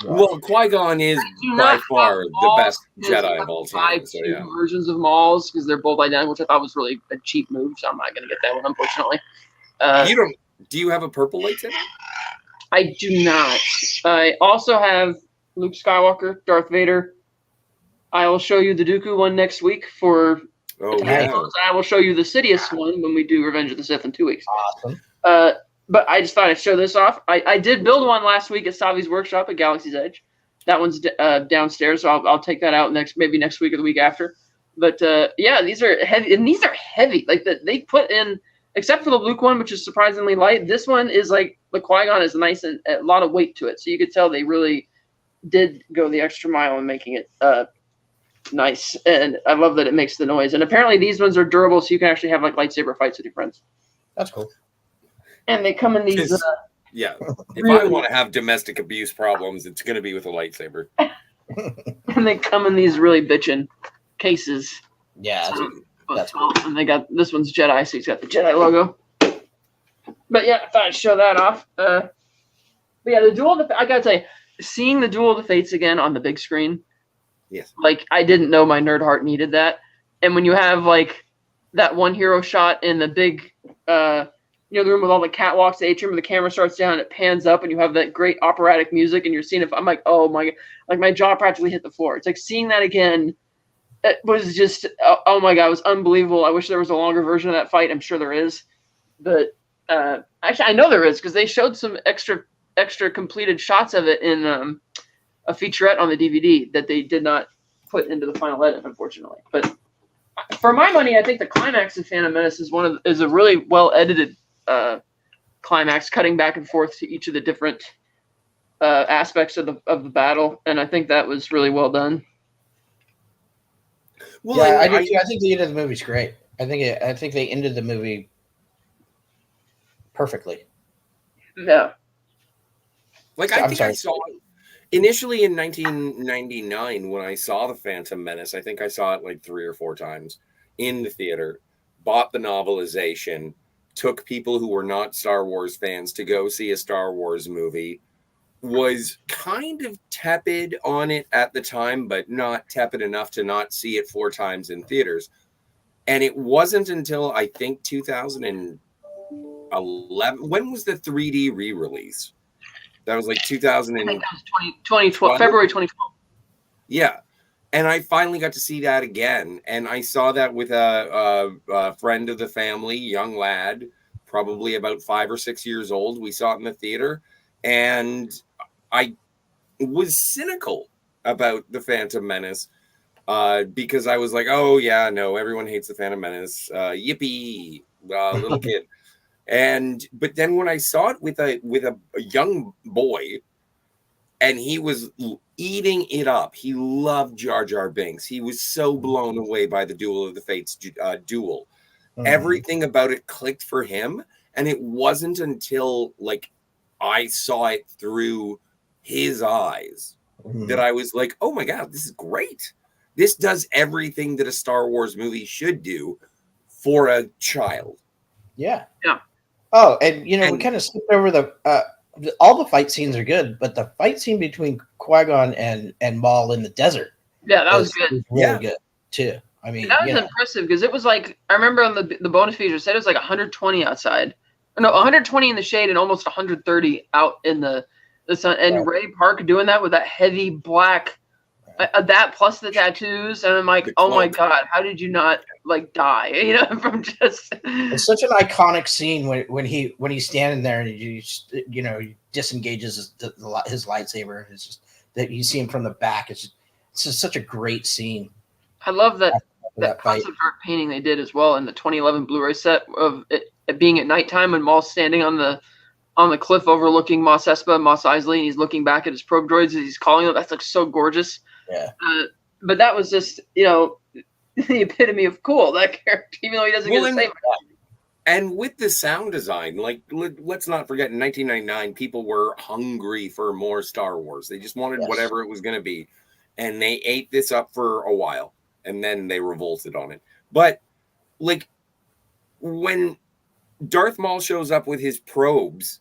Yeah. Well, Qui-Gon is by far the best Jedi of all time. So, yeah. Versions of Mauls because they're both identical, which I thought was really a cheap move. So I'm not going to get that one, unfortunately. Do you have a purple lightsaber? I do not. I also have Luke Skywalker, Darth Vader. I will show you the Dooku one next week for. Oh, yeah. I will show you the Sidious one when we do Revenge of the Sith in 2 weeks. Awesome. But I just thought I'd show this off. I did build one last week at Savi's workshop at Galaxy's Edge. That one's downstairs, so I'll take that out next week or the week after. But these are heavy, and these are heavy. Like they put in, except for the Luke one, which is surprisingly light. This one is like the Qui-Gon is nice and a lot of weight to it, so you could tell they really did go the extra mile in making it nice. And I love that it makes the noise. And apparently these ones are durable, so you can actually have like lightsaber fights with your friends. That's cool. And they come in these. If I want to have domestic abuse problems, it's going to be with a lightsaber. And they come in these really bitchin' cases. Yeah, that's cool. And they got this one's Jedi, so he's got the Jedi logo. But yeah, I thought I'd show that off. But yeah, the Duel of the I gotta tell you, seeing the Duel of the Fates again on the big screen. Yes. Like I didn't know my nerd heart needed that. And when you have like that one hero shot in the big the room with all the catwalks, the atrium, where the camera starts down and it pans up and you have that great operatic music and you're seeing it. I'm like, oh my, like my jaw practically hit the floor. It's like seeing that again. It was just, oh my God, it was unbelievable. I wish there was a longer version of that fight. I'm sure there is. But actually, I know there is because they showed some extra extra completed shots of it in a featurette on the DVD that they did not put into the final edit, unfortunately. But for my money, I think the climax of Phantom Menace is a really well edited climax, cutting back and forth to each of the different aspects of the battle, and I think that was really well done. Well, yeah, I do too. I think the end of the movie's great. I think they ended the movie perfectly. Yeah. Like, I think I saw it initially in 1999 when I saw The Phantom Menace. I think I saw it like 3 or 4 times in the theater, bought the novelization, took people who were not Star Wars fans to go see a Star Wars movie, was kind of tepid on it at the time, but not tepid enough to not see it 4 times in theaters. And it wasn't until I think 2011. When was the 3D re-release? That was like 2000. I think that was 2012, February 2012. Yeah. And I finally got to see that again. And I saw that with a friend of the family, young lad, probably about 5 or 6 years old. We saw it in the theater. And I was cynical about the Phantom Menace because I was like, oh, yeah, no, everyone hates the Phantom Menace. Yippee, little kid. But then when I saw it with a young boy, and he was eating it up. He loved Jar Jar Binks. He was so blown away by the Duel of the Fates duel. Mm-hmm. Everything about it clicked for him. And it wasn't until like I saw it through his eyes that I was like, oh my God, this is great. This does everything that a Star Wars movie should do for a child. Yeah. Yeah. Oh, and we kind of skipped over all the fight scenes are good, but the fight scene between Qui-Gon and Maul in the desert. Yeah, that was good. Really good too. I mean, that was impressive because it was like, I remember on the bonus feature said it was like 120 outside. No, 120 in the shade and almost 130 out in the sun. And Ray Park doing that with that heavy black, that plus the tattoos. And I'm like, oh my God, how did you not like die? From just. It's such an iconic scene when he's standing there and he disengages his lightsaber. It's just that you see him from the back. It's just such a great scene. I love that concept art painting they did as well in the 2011 Blu-ray set of it being at nighttime when Maul's standing on the cliff overlooking Mos Espa, Mos Eisley, and he's looking back at his probe droids as he's calling them. That's like so gorgeous. Yeah. But that was just the epitome of cool, that character, even though he doesn't get to say much. And with the sound design, like, let's not forget, in 1999, people were hungry for more Star Wars. They just wanted whatever it was going to be. And they ate this up for a while, and then they revolted on it. But, like, when Darth Maul shows up with his probes,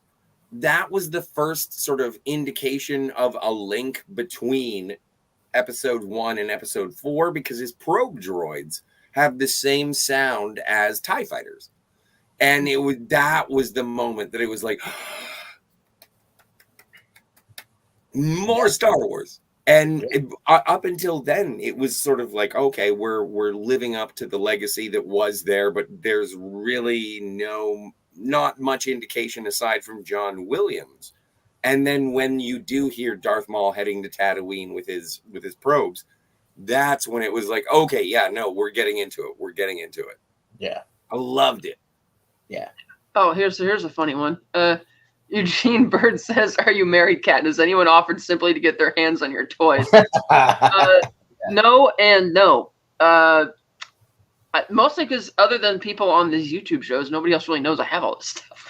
that was the first sort of indication of a link between Episode 1 and Episode 4, because his probe droids have the same sound as TIE fighters. And that was the moment that it was like, more Star Wars. And up until then, it was sort of like, okay, we're living up to the legacy that was there, but there's really not much indication aside from John Williams. And then when you do hear Darth Maul heading to Tatooine with his probes, that's when it was like, okay, yeah, no, we're getting into it. We're getting into it. Yeah. I loved it. Yeah. Oh, here's a funny one. Eugene Bird says, "Are you married, Kat? Has anyone offered simply to get their hands on your toys?" No and no. Mostly because other than people on these YouTube shows, nobody else really knows I have all this stuff.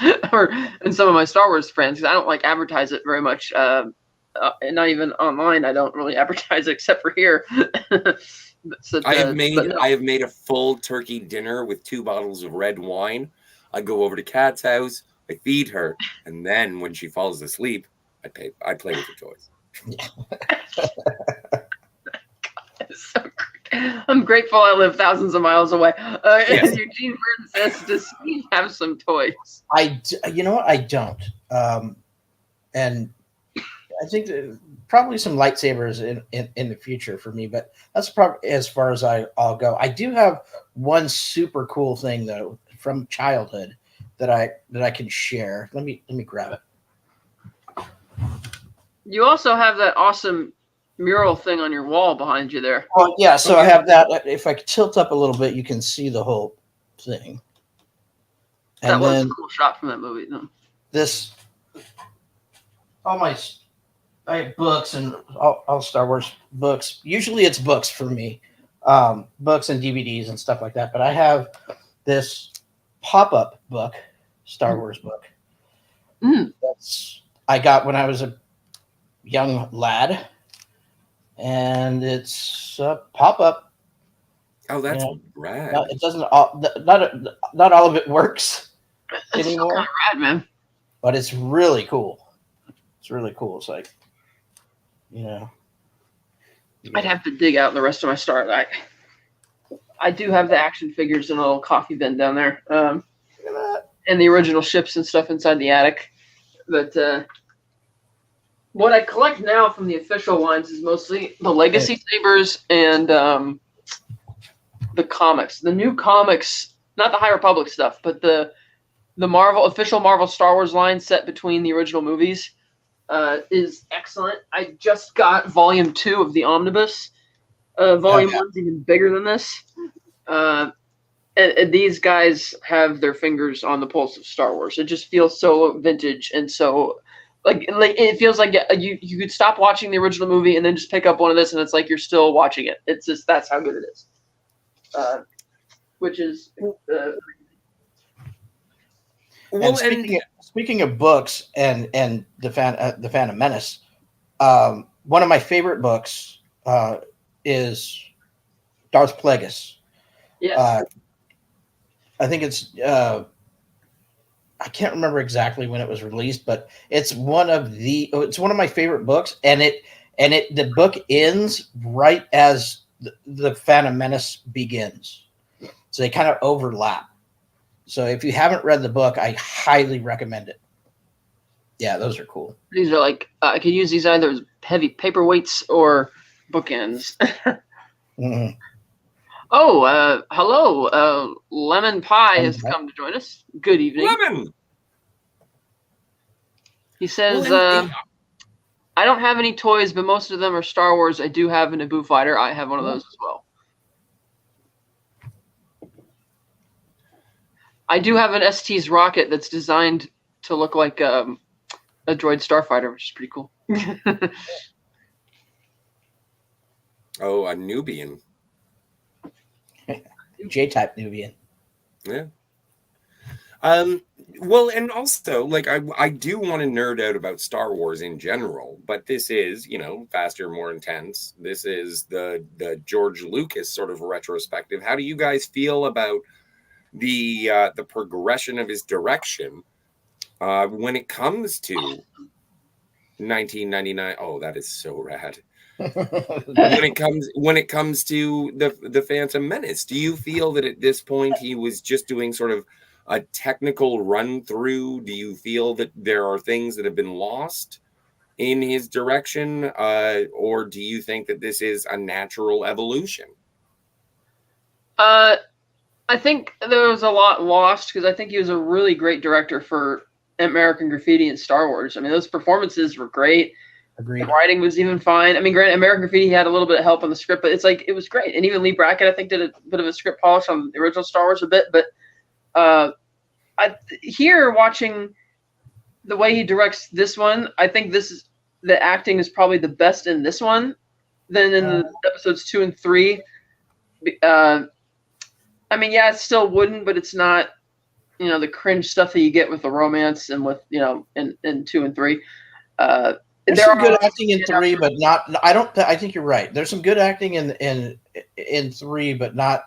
And some of my Star Wars friends, because I don't like advertise it very much. And not even online, I don't really advertise it except for here. I have made a full turkey dinner with 2 bottles of red wine. I go over to Kat's house, I feed her, and then when she falls asleep, I play with the toys. So I'm grateful I live thousands of miles away. Yes. Eugene Burton says, "Does he have some toys?" You know what? I don't. And I think probably some lightsabers in the future for me, but that's probably as far as I'll go. I do have one super cool thing though from childhood that I can share. Let me grab it. You also have that awesome mural thing on your wall behind you there. Well, yeah, so I have that. If I tilt up a little bit, you can see the whole thing. And That was then a cool shot from that movie. Though. this, all my, I have books and all Star Wars books. Usually it's books for me, books and DVDs and stuff like that. But I have this pop-up book, Star Wars book. That's I got when I was a young lad, and it's a pop-up. Oh, that's rad. It doesn't all not all of it works That's anymore. kind of rad, man. But it's really cool. It's really cool. It's like, I'd have to dig out the rest of my Star. I do have the action figures in a little coffee bin down there, and the original ships and stuff inside the attic. But what I collect now from the official lines is mostly the Legacy Sabers and the comics. The new comics, not the High Republic stuff, but the official Marvel Star Wars line set between the original movies is excellent. I just got Volume 2 of the Omnibus. Volume 1's even bigger than this. And these guys have their fingers on the pulse of Star Wars. It just feels so vintage and so like it feels like you could stop watching the original movie and then just pick up one of this and it's like you're still watching it. It's just that's how good it is. Which is well, speaking of books and the Phantom Menace, one of my favorite books is Darth Plagueis. Yes. I think it's I can't remember exactly when it was released, but it's one of my favorite books, and the book ends right as the Phantom Menace begins, so they kind of overlap. So if you haven't read the book, I highly recommend it. Yeah, those are cool. These are like I could use these either as heavy paperweights or bookends. Mm-hmm. Oh, hello. Lemon Pie has come to join us. Good evening. Lemon! He says, I don't have any toys, but most of them are Star Wars. I do have a Naboo fighter. I have one of those as well. I do have an ST's rocket that's designed to look like a droid starfighter, which is pretty cool. Oh, a Nubian. J-type Nubian. Yeah. Well, and also, like, I do want to nerd out about Star Wars in general, but this is, faster, more intense. This is the George Lucas sort of retrospective. How do you guys feel about the progression of his direction when it comes to 1999? Oh, that is so rad. when it comes to the Phantom Menace, do you feel that at this point he was just doing sort of a technical run through? Do you feel that there are things that have been lost in his direction, or do you think that this is a natural evolution? I think there was a lot lost because I think he was a really great director for American Graffiti and Star Wars. I mean, those performances were great. Agreed. The writing was even fine. I mean, granted, American Graffiti had a little bit of help on the script, but it was great. And even Lee Brackett, I think, did a bit of a script polish on the original Star Wars a bit. But here, watching the way he directs this one, I think the acting is probably the best in this one than in the episodes 2 and 3. I mean, yeah, it's still wooden, but it's not, the cringe stuff that you get with the romance and with, in 2 and 3. There's some good acting in 3, but not. I think you're right. There's some good acting in 3, but not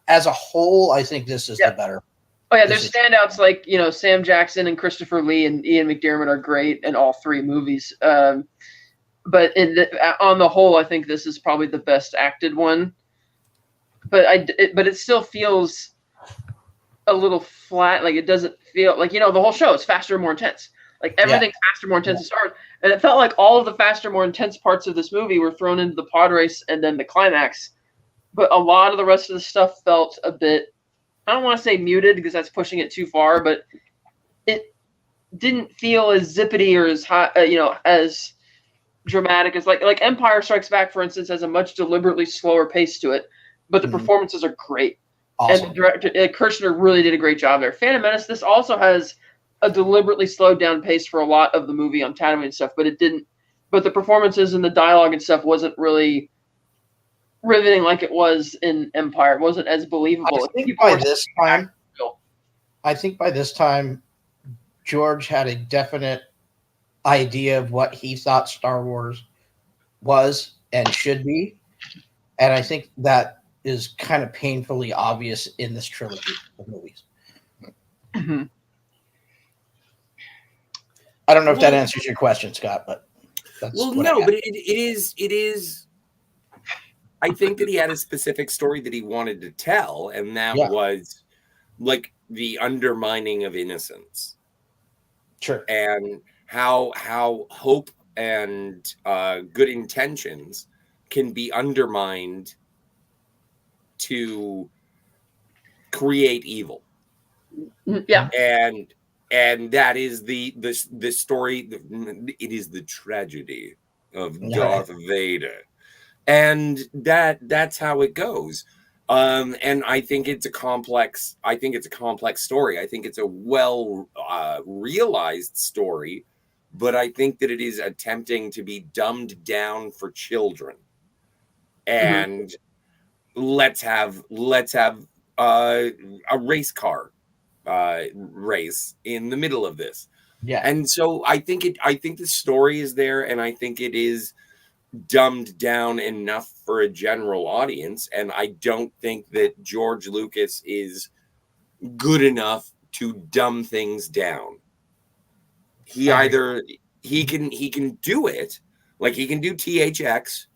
as a whole. I think this is the better. Oh yeah, there's standouts like Sam Jackson and Christopher Lee and Ian McDiarmid are great in all 3 movies. But on the whole, I think this is probably the best acted one. But it still feels a little flat. Like it doesn't feel like the whole show is faster and more intense. Like everything's faster, more intense to start. And it felt like all of the faster, more intense parts of this movie were thrown into the pod race and then the climax. But a lot of the rest of the stuff felt a bit, I don't want to say muted because that's pushing it too far, but it didn't feel as zippity or as hot, as dramatic as like Empire Strikes Back, for instance, has a much deliberately slower pace to it, but the performances are great. Awesome. And the director Kirshner really did a great job there. Phantom Menace, this also has a deliberately slowed down pace for a lot of the movie on Tatooine and stuff, but it didn't. But the performances and the dialogue and stuff wasn't really riveting like it was in Empire. It wasn't as believable. I think by this time, George had a definite idea of what he thought Star Wars was and should be, and I think that is kind of painfully obvious in this trilogy of movies. Mm-hmm. I don't know if that answers your question, Scott, but that's but it is. I think that he had a specific story that he wanted to tell, and that was like the undermining of innocence. Sure. And how hope and good intentions can be undermined to create evil. Yeah. And that is the story. It is the tragedy of Darth Vader, and that's how it goes. And I think it's a complex. I think it's a complex story. I think it's a well realized story, but I think that it is attempting to be dumbed down for children. And let's have a race car race in the middle of this. Yeah. And so I think the story is there, and I think it is dumbed down enough for a general audience. And I don't think that George Lucas is good enough to dumb things down. He can do it, like he can do THX,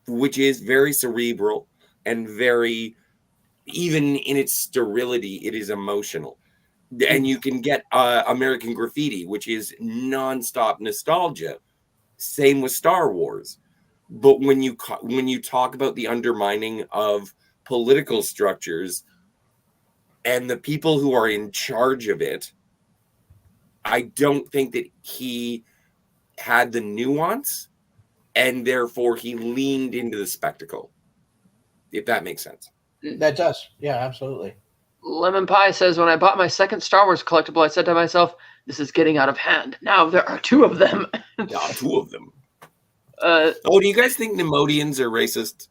which is very cerebral and very, even in its sterility, it is emotional. And you can get American Graffiti, which is nonstop nostalgia. Same with Star Wars. But when you talk about the undermining of political structures and the people who are in charge of it, I don't think that he had the nuance, and therefore he leaned into the spectacle. If that makes sense. That does. Yeah, absolutely. Lemon Pie says, when I bought my second Star Wars collectible, I said to myself, this is getting out of hand. Now there are two of them. Two of them. Do you guys think Nemodians are racist?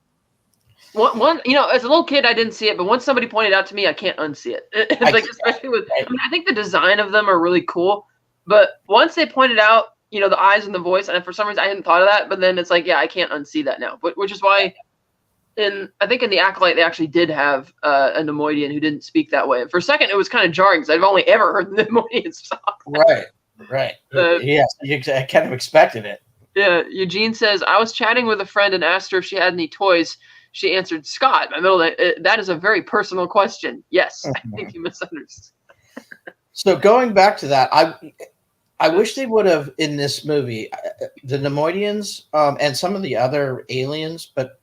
One, as a little kid, I didn't see it, but once somebody pointed out to me, I can't unsee it. Especially with, I think the design of them are really cool, but once they pointed out, the eyes and the voice, and for some reason I hadn't thought of that, but then it's like, I can't unsee that now. But which is why, I think in the Acolyte they actually did have a Nemoidian who didn't speak that way. And for a second, it was kind of jarring because I've only ever heard the Nemoidians talk. Right. Yes, I kind of expected it. Yeah, Eugene says, I was chatting with a friend and asked her if she had any toys. She answered, Scott, my middle name. That is a very personal question. Yes, I think you misunderstood. So going back to that, I wish they would have, in this movie, the Nemoidians and some of the other aliens, but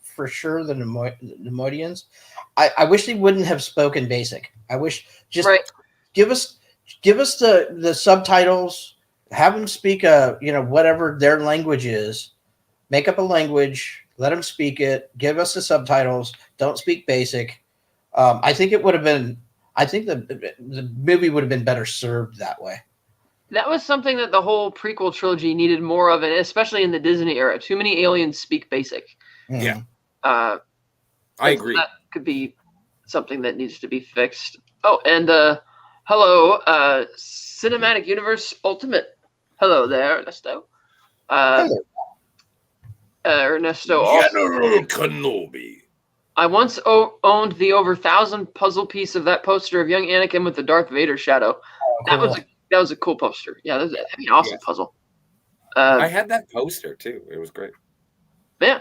for sure the Nemoidians, I wish they wouldn't have spoken basic. I wish just give us the subtitles. Have them speak whatever their language is. Make up a language. Let them speak it. Give us the subtitles. Don't speak basic. I think it would have been. I think the movie would have been better served that way. That was something that the whole prequel trilogy needed more of, and especially in the Disney era. Too many aliens speak basic. Yeah, I agree. That could be something that needs to be fixed. Oh, and hello, Cinematic Universe Ultimate. Hello there, Ernesto. Ernesto. General Kenobi. I once owned the over 1,000 puzzle piece of that poster of young Anakin with the Darth Vader shadow. Oh, cool. That was a cool poster. Yeah, that'd be an awesome puzzle. I had that poster too. It was great. Yeah.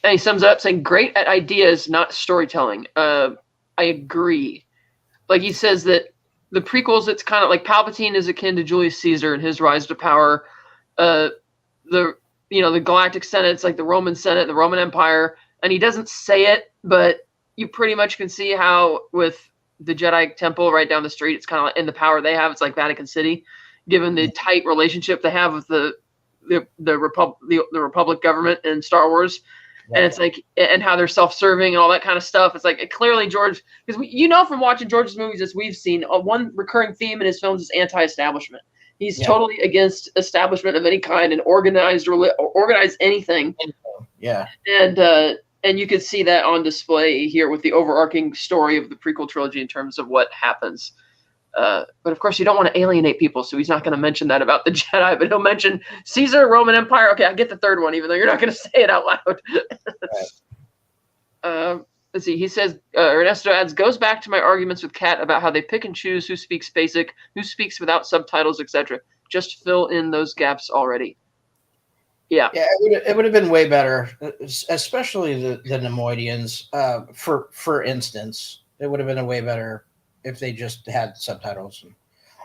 And he sums it up saying, great at ideas, not storytelling. I agree. Like he says that the prequels, it's kind of like Palpatine is akin to Julius Caesar and his rise to power. The Galactic Senate, it's like the Roman Senate, the Roman Empire. And he doesn't say it, but you pretty much can see how with the Jedi Temple right down the street, it's kind of like in the power they have. It's like Vatican City, given the tight relationship they have with the the Republic government in Star Wars. And it's like, and how they're self-serving and all that kind of stuff. It's like, clearly George, because from watching George's movies, as we've seen, one recurring theme in his films is anti-establishment. He's totally against establishment of any kind and organized anything. Yeah. And you could see that on display here with the overarching story of the prequel trilogy in terms of what happens. But of course, you don't want to alienate people, so he's not going to mention that about the Jedi, but he'll mention Caesar, Roman Empire. Okay, I get the third one, even though you're not going to say it out loud. Right. Let's see. He says, Ernesto adds, goes back to my arguments with Kat about how they pick and choose who speaks basic, who speaks without subtitles, etc. Just fill in those gaps already. Yeah. Yeah, it would have been way better, especially the Nemoidians. For instance, it would have been way better if they just had subtitles.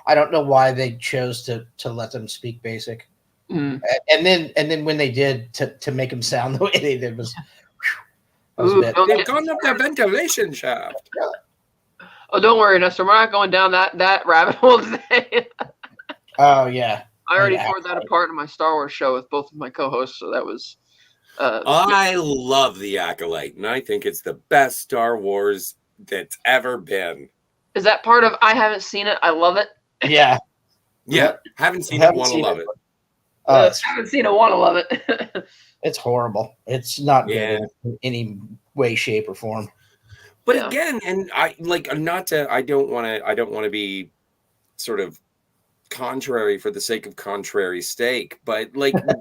I don't know why they chose to let them speak basic. And then when they did, to make them sound the way they did was they've gone up that ventilation shaft. Yeah. Oh, don't worry, Nestor. We're not going down that rabbit hole today. Oh yeah. I already tore that apart in my Star Wars show with both of my co-hosts, so that was. I love The Acolyte, and I think it's the best Star Wars that's ever been. Is that part of I haven't seen it? I love it. Yeah. Yeah. Haven't seen it, want to love it. Haven't seen it, want to love it. It's horrible. It's not good in any way, shape, or form. But again, and I don't want to be sort of contrary for the sake of contrary stake, but like not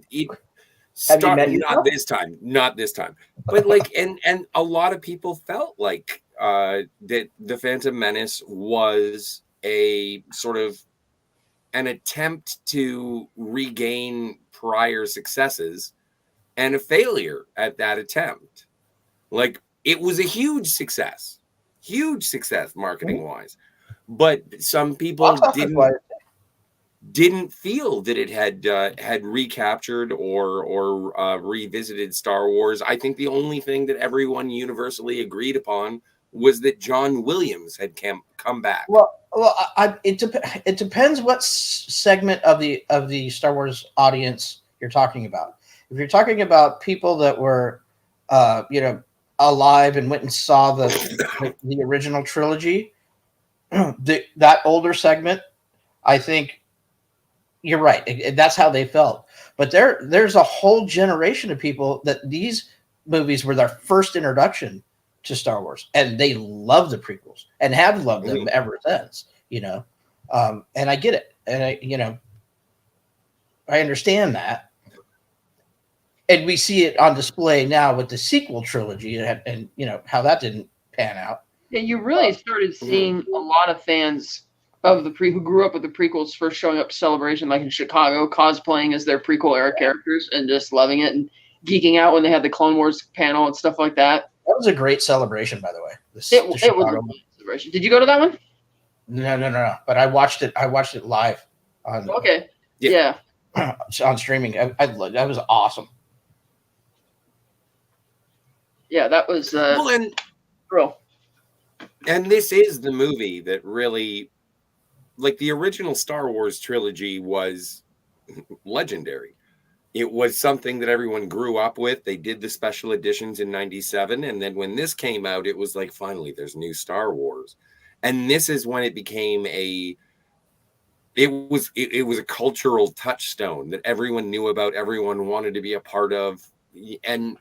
this time. But like, and a lot of people felt like that the Phantom Menace was a sort of an attempt to regain prior successes and a failure at that attempt. Like, it was a huge success marketing wise, but some people didn't feel that it had recaptured or revisited Star Wars. I think the only thing that everyone universally agreed upon was that John Williams had come back. Well, it depends what segment of the Star Wars audience you're talking about. If you're talking about people that were, alive and went and saw the original trilogy, that older segment, I think you're right. That's how they felt. But there's a whole generation of people that these movies were their first introduction to Star Wars, and they love the prequels and have loved them ever since. And I get it, and I understand that. And we see it on display now with the sequel trilogy, and how that didn't pan out. Yeah, you really started seeing a lot of fans of who grew up with the prequels first showing up to Celebration, like in Chicago, cosplaying as their prequel era characters and just loving it and geeking out when they had the Clone Wars panel and stuff like that. That was a great celebration, by the way. It was a great celebration. Did you go to that one? No. But I watched it. I watched it live. Okay. Yeah. On streaming. That was awesome. Yeah, that was real. And this is the movie that really, like, the original Star Wars trilogy was legendary. It was something that everyone grew up with. They did the special editions in 97. And then when this came out, it was like, finally, there's new Star Wars. And this is when it became it was a cultural touchstone that everyone knew about, everyone wanted to be a part of. And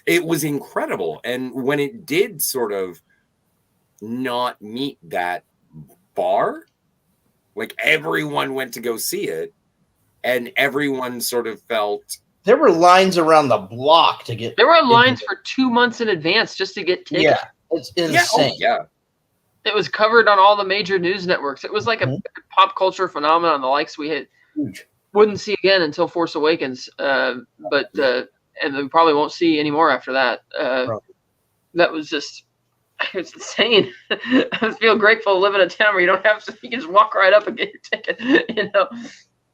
it was incredible. And when it did sort of not meet that bar, like, everyone went to go see it, and everyone sort of felt there were lines around the block to get. There were lines for 2 months in advance just to get tickets. Yeah, it's insane. Yeah. It was covered on all the major news networks. It was like a pop culture phenomenon, the likes we wouldn't see again until Force Awakens. And we probably won't see anymore after that. That was just, it's insane. I feel grateful to live in a town where you don't have to, you can just walk right up and get your ticket,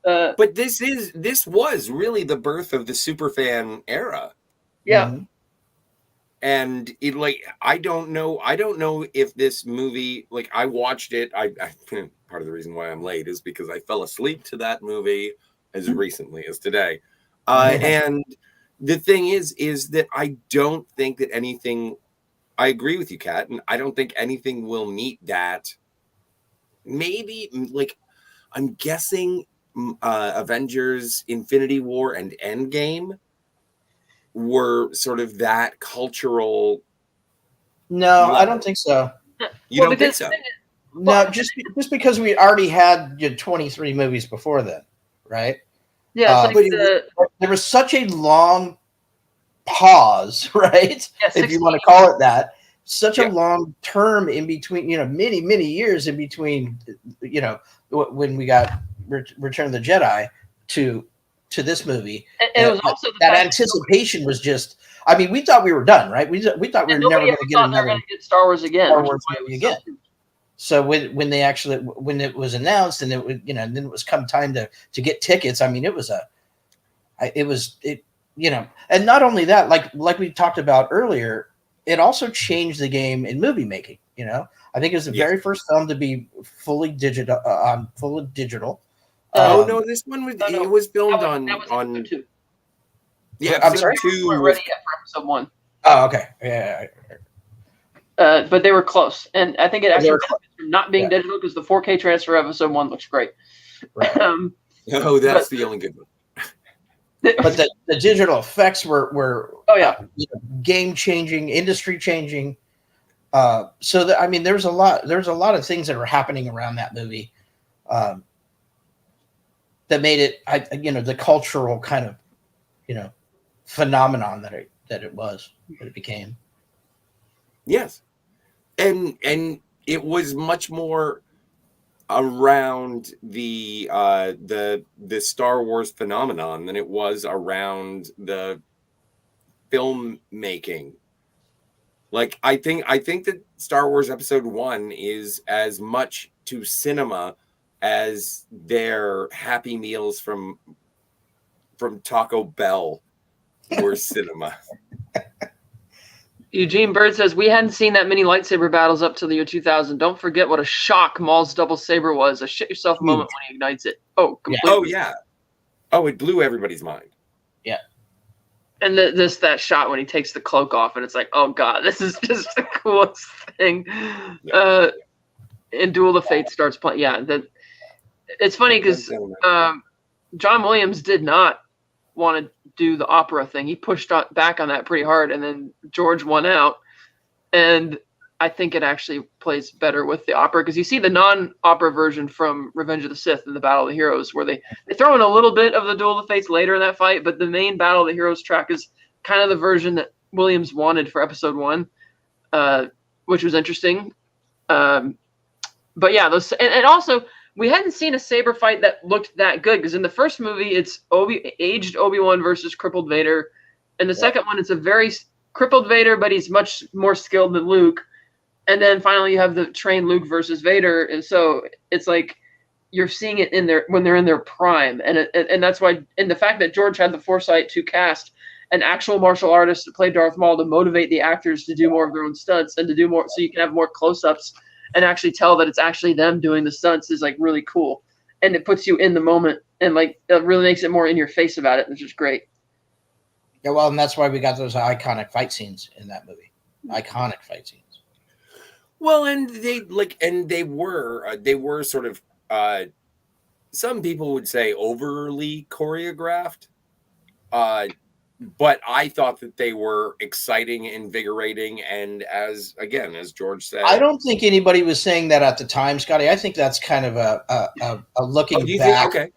But this was really the birth of the superfan era. Yeah. And it, like, I don't know if this movie, like, I watched it. I part of the reason why I'm late is because I fell asleep to that movie as recently as today. And the thing is that I don't think that anything, I agree with you, Kat, and I don't think anything will meet that. Maybe, like, I'm guessing Avengers Infinity War and Endgame were sort of that cultural. No, I level. don't think so. You don't think so? No, just because we already had 23 movies before then, right? Yeah, it's like there was such a long pause, right? Yeah, if you want to call it that, such a long term in between, many years in between, when we got Return of the Jedi to this movie. And it was also that anticipation was just. I mean, we thought we were done, right? We thought we were never going to get another Star Wars again. Star Wars movie again. So when it was announced and it was, and then it was come time to get tickets. I mean, and not only that, like we talked about earlier, it also changed the game in movie making. I think it was the very first film to be fully digital. Oh no, this one was it was filmed on. Yeah, I'm sorry. We weren't ready yet for episode 1. Oh, okay. Yeah. But they were close, and I think it actually benefits from not being digital because the 4K transfer of episode 1 looks great. Right. That's the only good one. But the digital effects were game changing, industry changing. So that, I mean, there's a lot of things that were happening around that movie that made it, the cultural kind of, phenomenon that it became. Yes, and it was much more around the Star Wars phenomenon than it was around the filmmaking. Like I think that Star Wars Episode 1 is as much to cinema as their Happy Meals from Taco Bell were cinema. Eugene Bird says, we hadn't seen that many lightsaber battles up to the year 2000. Don't forget what a shock Maul's double saber was. A shit yourself moment when he ignites it. Oh, completely. Oh, yeah. Oh, it blew everybody's mind. Yeah. And that shot when he takes the cloak off, and it's like, oh, God, this is just the coolest thing. Yeah. And Duel of Fate starts playing. Yeah. It's funny because John Williams did not want to do the opera thing. He pushed back on that pretty hard, and then George won out. And I think it actually plays better with the opera because you see the non-opera version from Revenge of the Sith and the Battle of the Heroes where they throw in a little bit of the Duel of the Fates later in that fight, but the main Battle of the Heroes track is kind of the version that Williams wanted for episode 1, which was interesting. But yeah, and also we hadn't seen a saber fight that looked that good because in the first movie it's aged Obi-Wan versus crippled Vader, and the second one it's a very crippled Vader, but he's much more skilled than Luke, and then finally you have the trained Luke versus Vader, and so it's like you're seeing it when they're in their prime, and that's why, and the fact that George had the foresight to cast an actual martial artist to play Darth Maul to motivate the actors to do more of their own stunts and to do more, so you can have more close-ups and actually tell that it's actually them doing the stunts is like really cool. And it puts you in the moment and like it really makes it more in your face about it, which is great. Yeah, well, and that's why we got those iconic fight scenes in that movie. Iconic fight scenes. Well, and they were sort of some people would say overly choreographed. But I thought that they were exciting, invigorating, and as George said, I don't think anybody was saying that at the time, Scotty. I think that's kind of a looking back. Okay.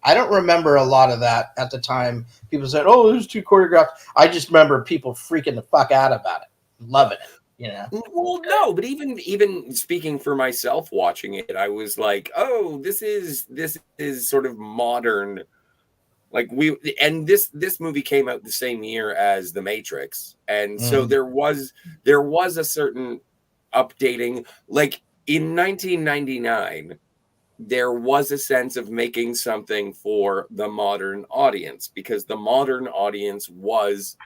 I don't remember a lot of that at the time. People said, "Oh, it was too choreographed." I just remember people freaking the fuck out about it, loving it. Well, no, but even speaking for myself, watching it, I was like, "Oh, this is sort of modern." Like this movie came out the same year as The Matrix, and so there was a certain updating. Like in 1999, there was a sense of making something for the modern audience because the modern audience was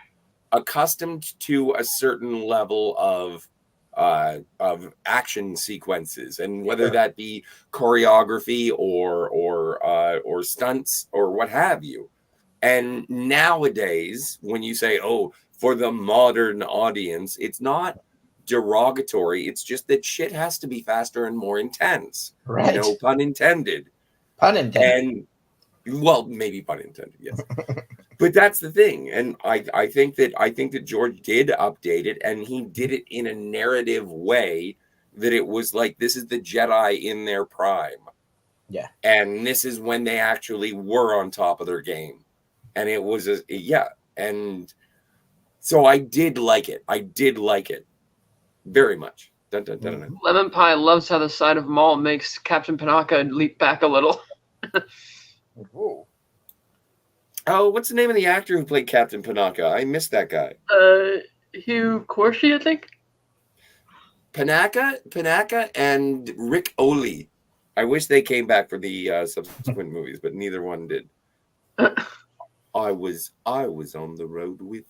accustomed to a certain level of of action sequences, and whether that be choreography or stunts or what have you. And nowadays, when you say, "Oh, for the modern audience," it's not derogatory. It's just that shit has to be faster and more intense. Right. No pun intended. Pun intended. And well, maybe pun intended, yes. But that's the thing. And I think that George did update it, and he did it in a narrative way that it was like, this is the Jedi in their prime. Yeah. And this is when they actually were on top of their game. And it was and so I did like it. I did like it very much. Dun, dun, dun, dun. Lemon Pie loves how the side of Maul makes Captain Panaka leap back a little. Ooh. Oh, what's the name of the actor who played Captain Panaka? I missed that guy. Hugh Corsi, I think. Panaka and Rick Oley. I wish they came back for the subsequent movies, but neither one did. I was on the road with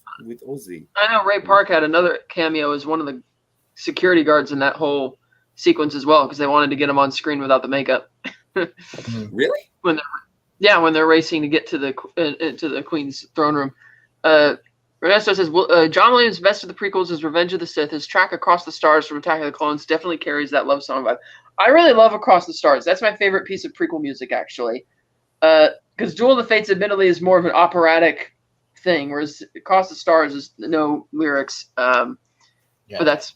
Ozzy. I know Ray Park had another cameo as one of the security guards in that whole sequence as well, because they wanted to get him on screen without the makeup. Really? When they're racing to get to the Queen's throne room. Ernesto says, John Williams' best of the prequels is Revenge of the Sith. His track Across the Stars from Attack of the Clones definitely carries that love song vibe. I really love Across the Stars. That's my favorite piece of prequel music, actually. Because Duel of the Fates admittedly is more of an operatic thing, whereas Across the Stars is no lyrics. But that's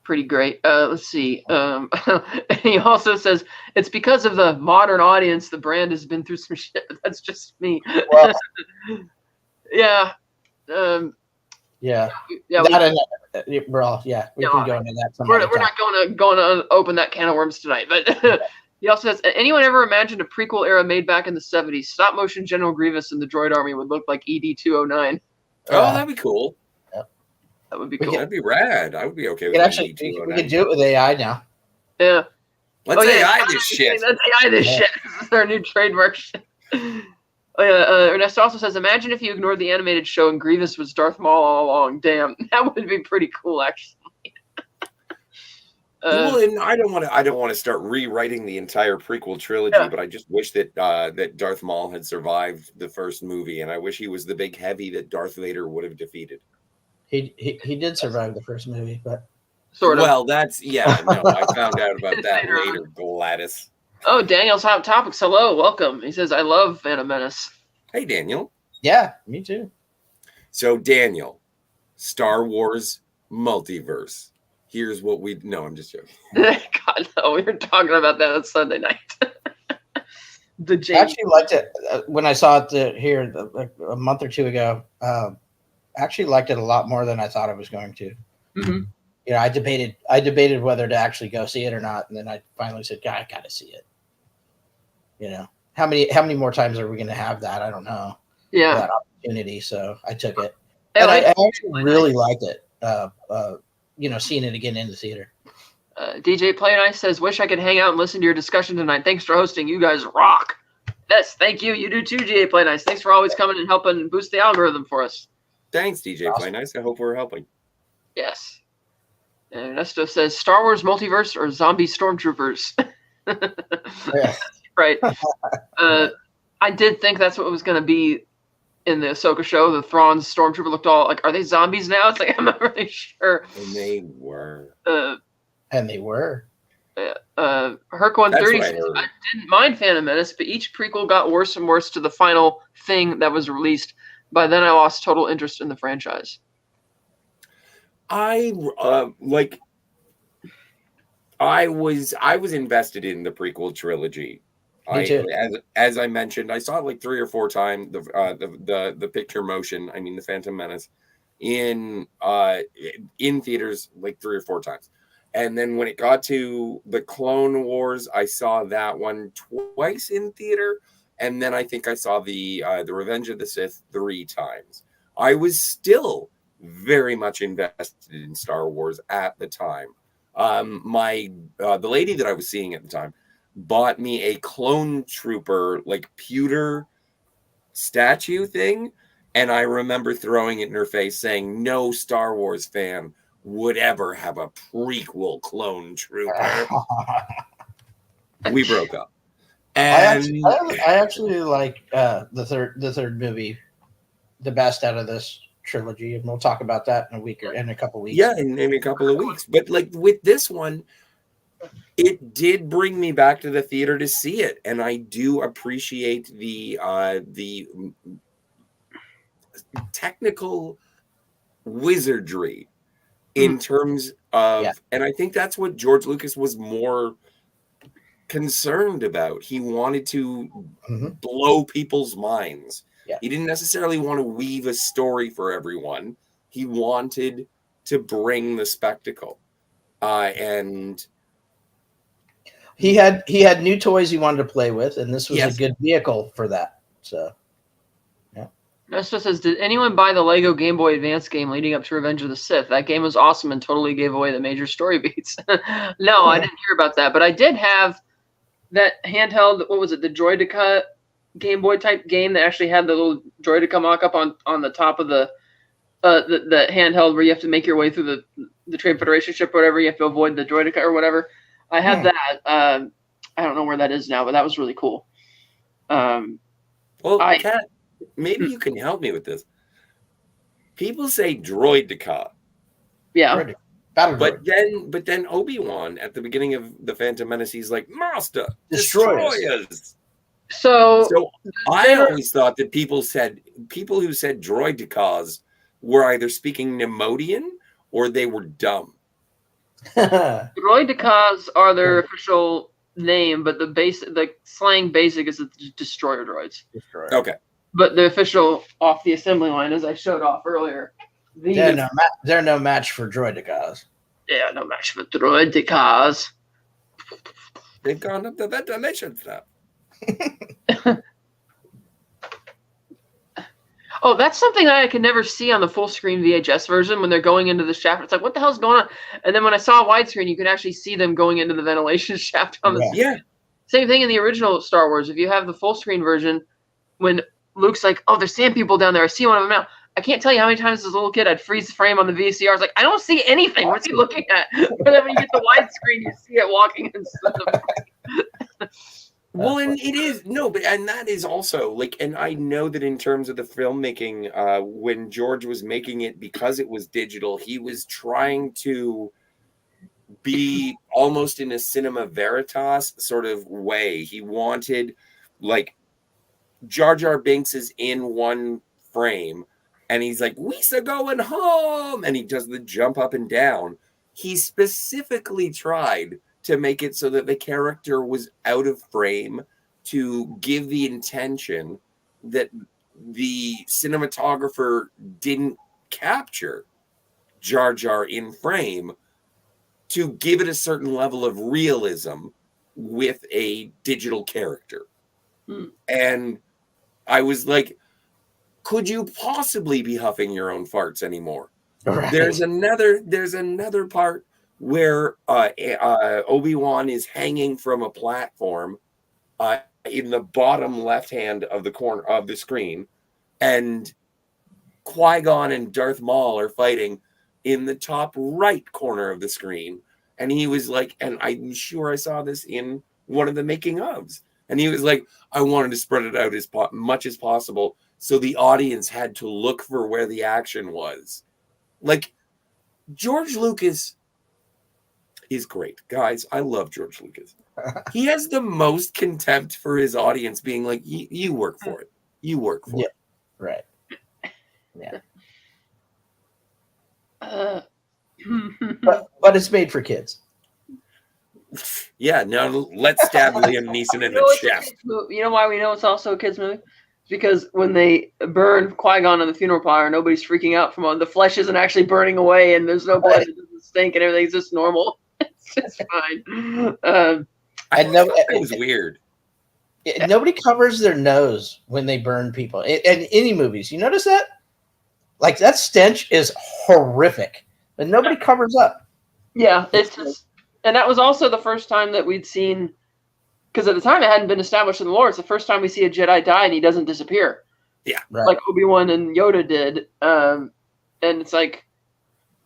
pretty great. Let's see. He also says, it's because of the modern audience, the brand has been through some shit. That's just me. Well, yeah. Yeah. Yeah. We can go into that. We're not going to open that can of worms tonight. But he also says, anyone ever imagined a prequel era made back in the 70s? Stop motion General Grievous and the droid army would look like ED-209. Oh, that'd be cool. That would be cool. That'd be rad. I would be okay with that. We could do it with AI now. Yeah. Let's AI this shit. Let's AI this shit. This is our new trademark shit. Ernesto also says, imagine if you ignored the animated show and Grievous was Darth Maul all along. Damn, that would be pretty cool, actually. Well, and I don't want to start rewriting the entire prequel trilogy, but I just wish that that Darth Maul had survived the first movie, and I wish he was the big heavy that Darth Vader would have defeated. He did survive the first movie, but sort of. Well, that's no. I found out about that later, Gladys. Oh, Daniel's Hot Topics. Hello, welcome. He says, I love Phantom Menace. Hey, Daniel. Yeah, me too. So, Daniel, Star Wars multiverse. Here's what we... No, I'm just joking. God, no. We were talking about that on Sunday night. I actually liked it when I saw it here like a month or two ago. Actually liked it a lot more than I thought I was going to. Mm-hmm. You know, I debated whether to actually go see it or not, and then I finally said, "God, I got to see it." You know, how many more times are we going to have that? I don't know. Yeah, that opportunity. So I took it, and I actually really liked it. You know, seeing it again in the theater. DJ Play Nice says, "Wish I could hang out and listen to your discussion tonight. Thanks for hosting. You guys rock." Yes, thank you. You do too, DJ Play Nice. Thanks for always coming and helping boost the algorithm for us. Thanks, DJ Play Nice. I hope we're helping. Yes. And Ernesto says, Star Wars multiverse or zombie stormtroopers? Yeah. Right. I did think that's what it was going to be in the Ahsoka show. The Thrawn's stormtrooper looked all like, are they zombies now? It's like, I'm not really sure. And they were. Herc 130 says, I didn't mind Phantom Menace, but each prequel got worse and worse to the final thing that was released. By then, I lost total interest in the franchise. I was invested in the prequel trilogy. Me too. As I mentioned, I saw it like 3 or 4 times. The picture motion. I mean, the Phantom Menace in theaters like 3 or 4 times. And then when it got to the Clone Wars, I saw that one twice in theater. And then I think I saw the Revenge of the Sith 3 times. I was still very much invested in Star Wars at the time. The lady that I was seeing at the time bought me a clone trooper like pewter statue thing, and I remember throwing it in her face saying, "No Star Wars fan would ever have a prequel clone trooper. We broke up. And I actually like the third movie the best out of this trilogy, and we'll talk about that in a couple weeks. Yeah, in a couple of weeks. But like with this one, it did bring me back to the theater to see it, and I do appreciate the technical wizardry in terms of, and I think that's what George Lucas was more concerned about. He wanted to blow people's minds. Yeah. He didn't necessarily want to weave a story for everyone. He wanted to bring the spectacle, and he had new toys he wanted to play with, and this was a good vehicle for that. So, yeah. Menace says, did anyone buy the Lego Game Boy Advance game leading up to Revenge of the Sith? That game was awesome and totally gave away the major story beats. No, I didn't hear about that, but I did have that handheld. What was it? The Droidica Game Boy type game that actually had the little Droidica mock-up on the top of the handheld, where you have to make your way through the Trade Federation ship or whatever. You have to avoid the Droidica or whatever. I had that. I don't know where that is now, but that was really cool. Kat, maybe you can help me with this. People say Droidica. Yeah. But then Obi-Wan at the beginning of the Phantom Menace, he's like, Master, destroy us. So I always thought that people who said Droidicas were either speaking Nemodian or they were dumb. Droidicas are their official name, but the slang basic is the destroyer droids. Okay. But the official off the assembly line, as I showed off earlier, they're no match for Droidicas. Yeah, no match for Droidicas. They've gone up to that dimension now. Oh, that's something that I could never see on the full screen VHS version when they're going into the shaft. It's like, what the hell's going on? And then when I saw widescreen, you could actually see them going into the ventilation shaft on the screen. Yeah. Same thing in the original Star Wars. If you have the full screen version, when Luke's like, oh, there's sand people down there. I see one of them now. I can't tell you how many times as a little kid I'd freeze the frame on the VCR. I was like, I don't see anything. What's he looking at? But then when you get the widescreen, you see it walking instead of. Well, and it is and that is also like, and I know that in terms of the filmmaking, when George was making it, because it was digital, he was trying to be almost in a cinema veritas sort of way. He wanted, like, Jar Jar Binks is in one frame, and he's like, "We're going home," and he does the jump up and down. He specifically tried to make it so that the character was out of frame to give the intention that the cinematographer didn't capture Jar Jar in frame, to give it a certain level of realism with a digital character. And I was like, could you possibly be huffing your own farts anymore? Right. There's another part where Obi-Wan is hanging from a platform in the bottom left hand of the corner of the screen, and Qui-Gon and Darth Maul are fighting in the top right corner of the screen. And he was like, and I'm sure I saw this in one of the making ofs, and he was like, I wanted to spread it out as much as possible so the audience had to look for where the action was. Like, George Lucas is great. Guys, I love George Lucas. He has the most contempt for his audience, being like, you work for it. You work for it. Right. Yeah. But it's made for kids. Yeah, now let's stab Liam Neeson in the chest. You know why we know it's also a kid's movie? It's because when they burn Qui-Gon on the funeral pyre, nobody's freaking out from the flesh isn't actually burning away, and there's no blood, it doesn't stink, and everything's just normal. It's just fine. I know it was weird. Nobody covers their nose when they burn people in any movies. You notice that? Like, that stench is horrific, but nobody covers up. Yeah, it's just, and that was also the first time that we'd seen, because at the time it hadn't been established in the lore. It's the first time we see a Jedi die and he doesn't disappear. Yeah, right. Like Obi-Wan and Yoda did. And it's like,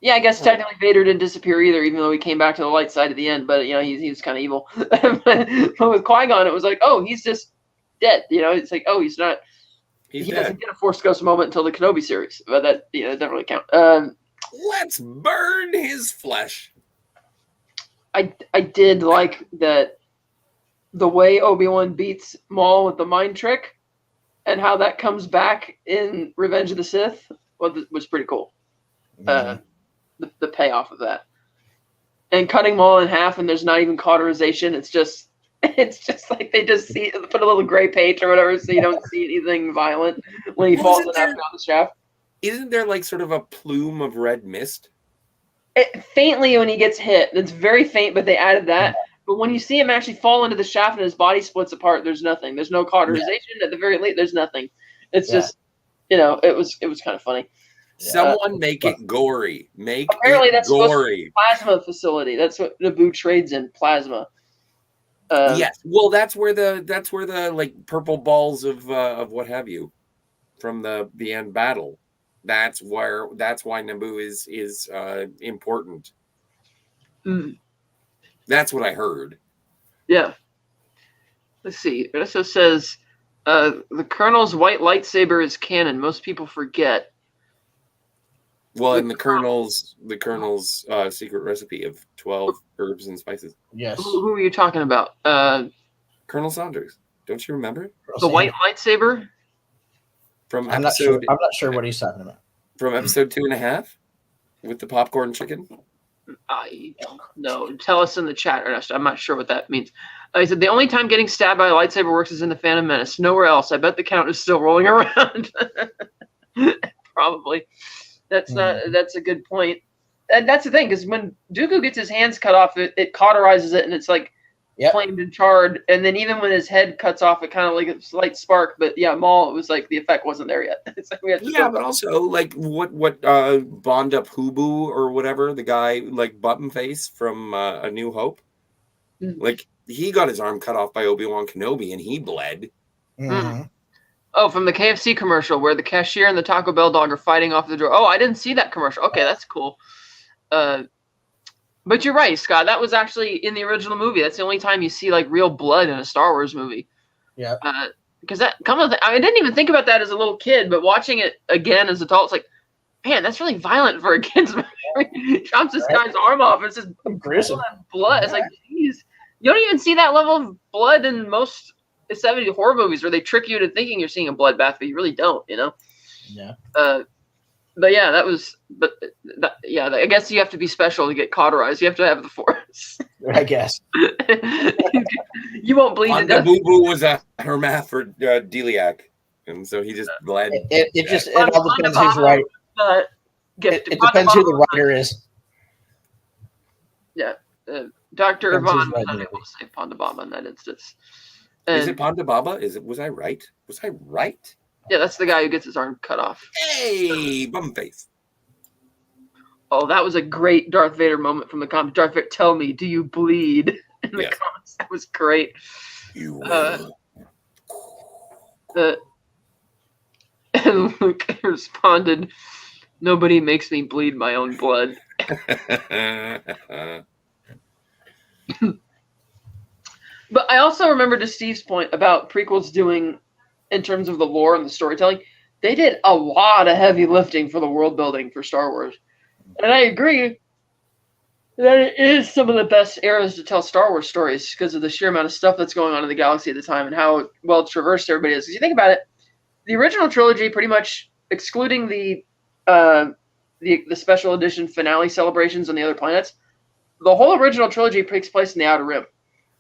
Yeah, I guess technically Vader didn't disappear either, even though he came back to the light side at the end. But he was kind of evil. But with Qui-Gon, it was like, oh, he's just dead. It's like, oh, he's not. He's he dead. doesn't get a Force Ghost moment until the Kenobi series, but that doesn't really count. Let's burn his flesh. I did like that the way Obi-Wan beats Maul with the mind trick, and how that comes back in Revenge of the Sith was pretty cool. The payoff of that, and cutting Maul in half, and there's not even cauterization. It's just like they just put a little gray paint or whatever, so you don't see anything violent when he falls in half down the shaft. Isn't there like sort of a plume of red mist? Faintly when he gets hit. It's very faint, but they added that. But when you see him actually fall into the shaft and his body splits apart, there's nothing. There's no cauterization at the very least. There's nothing. It's just, it was kind of funny. Someone make it gory. Apparently that's gory. Supposed to be plasma facility. That's what Naboo trades in, plasma. Yes. Well, that's where the like purple balls of what have you from the end battle. That's why Naboo is important. Mm. That's what I heard. Yeah. Let's see. It also says the Colonel's white lightsaber is canon. Most people forget. Well, in the Colonel's secret recipe of 12 herbs and spices. Yes. Who are you talking about? Colonel Saunders. Don't you remember? The white lightsaber? From I'm not sure what he's talking about. From episode 2.5 with the popcorn chicken. I don't know. Tell us in the chat, Ernest. I'm not sure what that means. He said the only time getting stabbed by a lightsaber works is in the Phantom Menace. Nowhere else. I bet the count is still rolling around. Probably. That's a good point. And that's the thing, because when Dooku gets his hands cut off, it cauterizes it, and it's like flamed and charred. And then even when his head cuts off, it kind of like a slight spark. But yeah, Maul, it was like the effect wasn't there yet. It's like we had to but also like what Bond Up Hubu or whatever, the guy like Button Face from A New Hope, like he got his arm cut off by Obi-Wan Kenobi and he bled. Mm-hmm. Oh, from the KFC commercial where the cashier and the Taco Bell dog are fighting off the door. Oh, I didn't see that commercial. Okay, that's cool. But you're right, Scott. That was actually in the original movie. That's the only time you see like real blood in a Star Wars movie. Yeah. Because I didn't even think about that as a little kid, but watching it again as an adult, it's like, man, that's really violent for a kid's movie. He chops this guy's arm off. It's just gruesome blood. It's like, geez, you don't even see that level of blood in most 70s horror movies where they trick you into thinking you're seeing a bloodbath, but you really don't, Yeah. But yeah, I guess you have to be special to get cauterized. You have to have the Force. I guess. You won't bleed to death. Boo Boo was a hermaphrodiliac, and so he just bled. It all depends who's right. It depends who the writer is. Yeah. Dr. Yvonne was unable to save Ponda Baba in that instance. Is it Ponda Baba? Was I right? Was I right? Yeah, that's the guy who gets his arm cut off. Hey, bum face. Oh, that was a great Darth Vader moment from the comics. Darth Vader, tell me, do you bleed? In the comics, that was great. You will. And Luke responded, "Nobody makes me bleed my own blood." But I also remember to Steve's point about prequels doing, in terms of the lore and the storytelling, they did a lot of heavy lifting for the world building for Star Wars. And I agree that it is some of the best eras to tell Star Wars stories because of the sheer amount of stuff that's going on in the galaxy at the time and how well traversed everybody is. Because you think about it, the original trilogy, pretty much excluding the special edition finale celebrations on the other planets, the whole original trilogy takes place in the Outer Rim.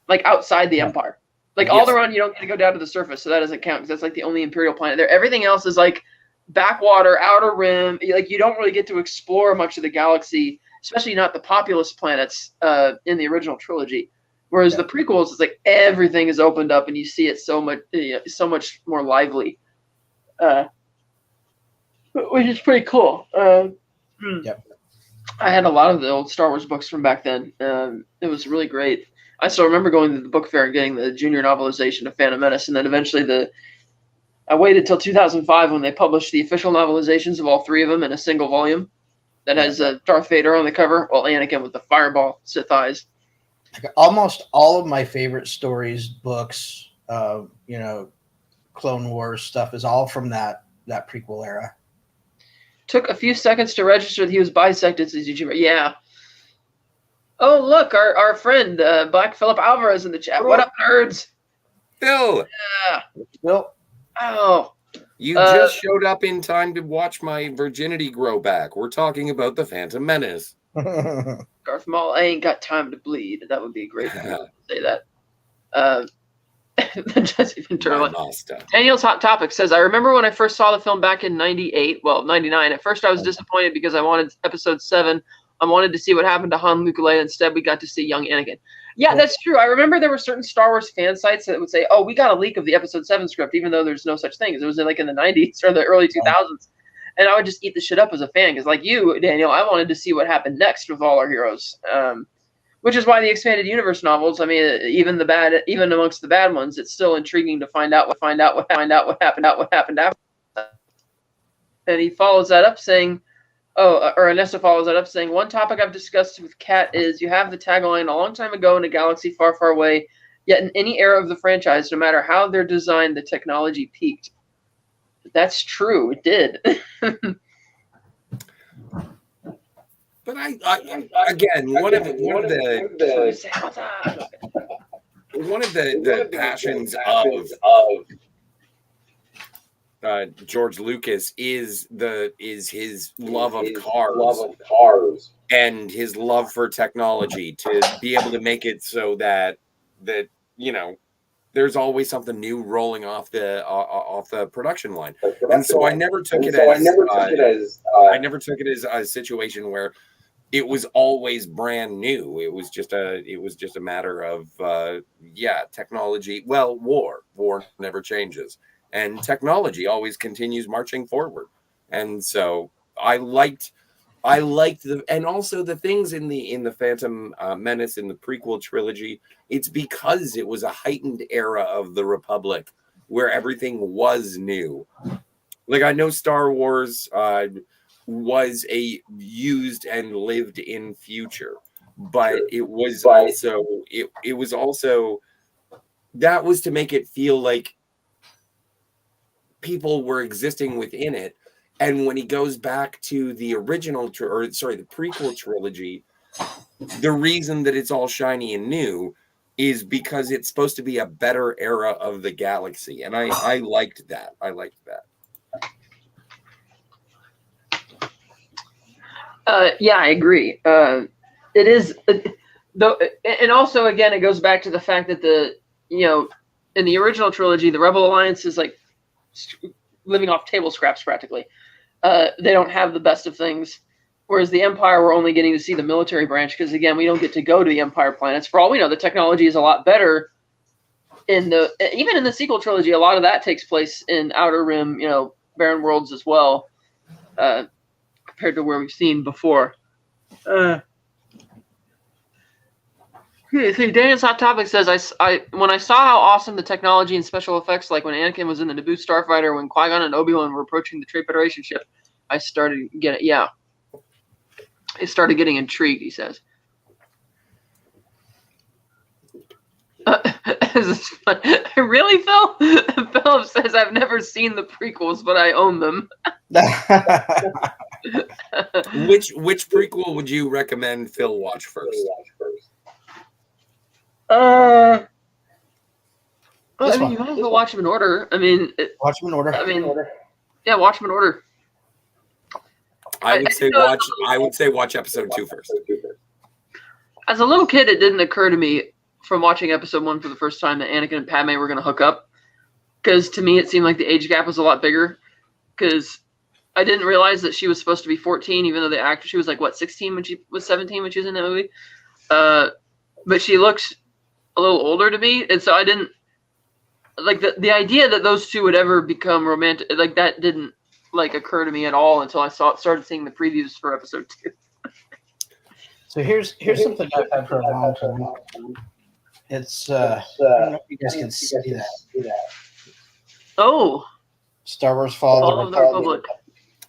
Like outside the Empire. Like Alderaan, you don't get to go down to the surface, so that doesn't count because that's like the only Imperial planet there. Everything else is like backwater, Outer Rim. Like you don't really get to explore much of the galaxy, especially not the populous planets in the original trilogy. Whereas the prequels, it's like everything is opened up and you see it so much more lively, which is pretty cool. I had a lot of the old Star Wars books from back then. It was really great. I still remember going to the book fair and getting the junior novelization of Phantom Menace, and then eventually I waited till 2005 when they published the official novelizations of all three of them in a single volume. that has Darth Vader on the cover. Well, Anakin with the fireball Sith eyes. Almost all of my favorite stories, books, Clone Wars stuff is all from that prequel era. Took a few seconds to register that he was bisected, says YouTuber. Yeah. Oh, look, our friend, Black Philip Alvarez in the chat. What up, nerds? Phil! Yeah. Phil? Oh. You just showed up in time to watch my virginity grow back. We're talking about the Phantom Menace. Darth Maul, I ain't got time to bleed. That would be a great thing to say that. Jesse Ventura. Daniel's Hot Topic says, I remember when I first saw the film back in 98, well, 99. At first I was disappointed because I wanted episode 7. I wanted to see what happened to Han, Luke, Leia. Instead, we got to see young Anakin. Yeah, that's true. I remember there were certain Star Wars fan sites that would say, oh, we got a leak of the episode 7 script, even though there's no such thing. It was in the 90s or the early 2000s. And I would just eat the shit up as a fan because, like you, Daniel, I wanted to see what happened next with all our heroes. Which is why the expanded universe novels, I mean, even amongst the bad ones, it's still intriguing to find out what happened after. And he follows that up saying, Ernesto follows that up saying, one topic I've discussed with Kat is you have the tagline a long time ago in a galaxy far, far away, yet in any era of the franchise, no matter how they're designed, the technology peaked. That's true. It did. But I again, one of the passions of George Lucas is his love of cars and his love for technology, to be able to make it so that there's always something new rolling off the production line. And so I never took it as a situation where it was always brand new. It was just a matter of technology. Well, war never changes, and technology always continues marching forward. And so I liked and also the things in the Phantom Menace in the prequel trilogy. It's because it was a heightened era of the Republic where everything was new. Like, I know Star Wars was a used and lived in future, but it was also that was to make it feel like people were existing within it. And when he goes back to the the prequel trilogy, the reason that it's all shiny and new is because it's supposed to be a better era of the galaxy, and I liked that. Yeah, I agree. It is, though, and also again, it goes back to the fact that in the original trilogy, the Rebel Alliance is like living off table scraps practically. They don't have the best of things, whereas the Empire, we're only getting to see the military branch because again, we don't get to go to the Empire planets. For all we know, the technology is a lot better. Even in the sequel trilogy, a lot of that takes place in Outer Rim, barren worlds as well. Compared to where we've seen before. See, Daniel's Hot Topic says, when I saw how awesome the technology and special effects, like when Anakin was in the Naboo starfighter, when Qui-Gon and Obi-Wan were approaching the Trade Federation ship, I started getting intrigued, he says. Really, Phil? Philip says, I've never seen the prequels, but I own them. Which prequel would you recommend Phil watch first? You might as well watch them in order. Watch them in order. Yeah, watch them in order. I would say watch episode 2 first. As a little kid, it didn't occur to me from watching episode 1 for the first time that Anakin and Padme were going to hook up, because to me it seemed like the age gap was a lot bigger, because I didn't realize that she was supposed to be 14, even though she was 16 when she was 17 when she was in that movie. But she looked a little older to me, and so I didn't like the idea that those two would ever become romantic. Like, that didn't occur to me at all until I started seeing the previews for episode 2. So here's something I've had for a long time. It's I don't know if you guys can see that. Oh, Star Wars Fall of the Republic.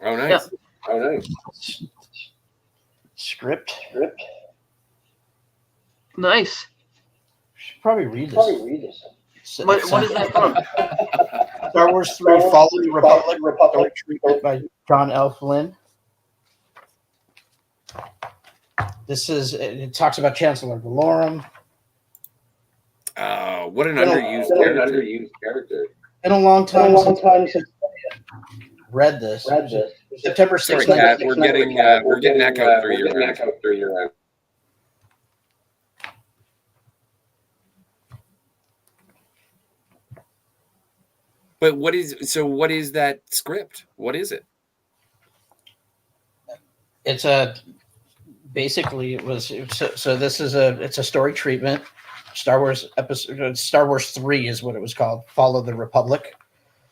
Oh, nice. Yeah. Oh, nice. script. Nice. Should probably read this. What is that from? Star Wars 3: Follow the Republic, story treatment by John L. Flynn. It talks about Chancellor Valorum. What an underused character. Been a long time since I read this. September 6th. Sorry, Kat, we're getting echo through your end. But what is that script? What is it? It's basically this is it's a story treatment. Star Wars 3 is what it was called. Follow the Republic.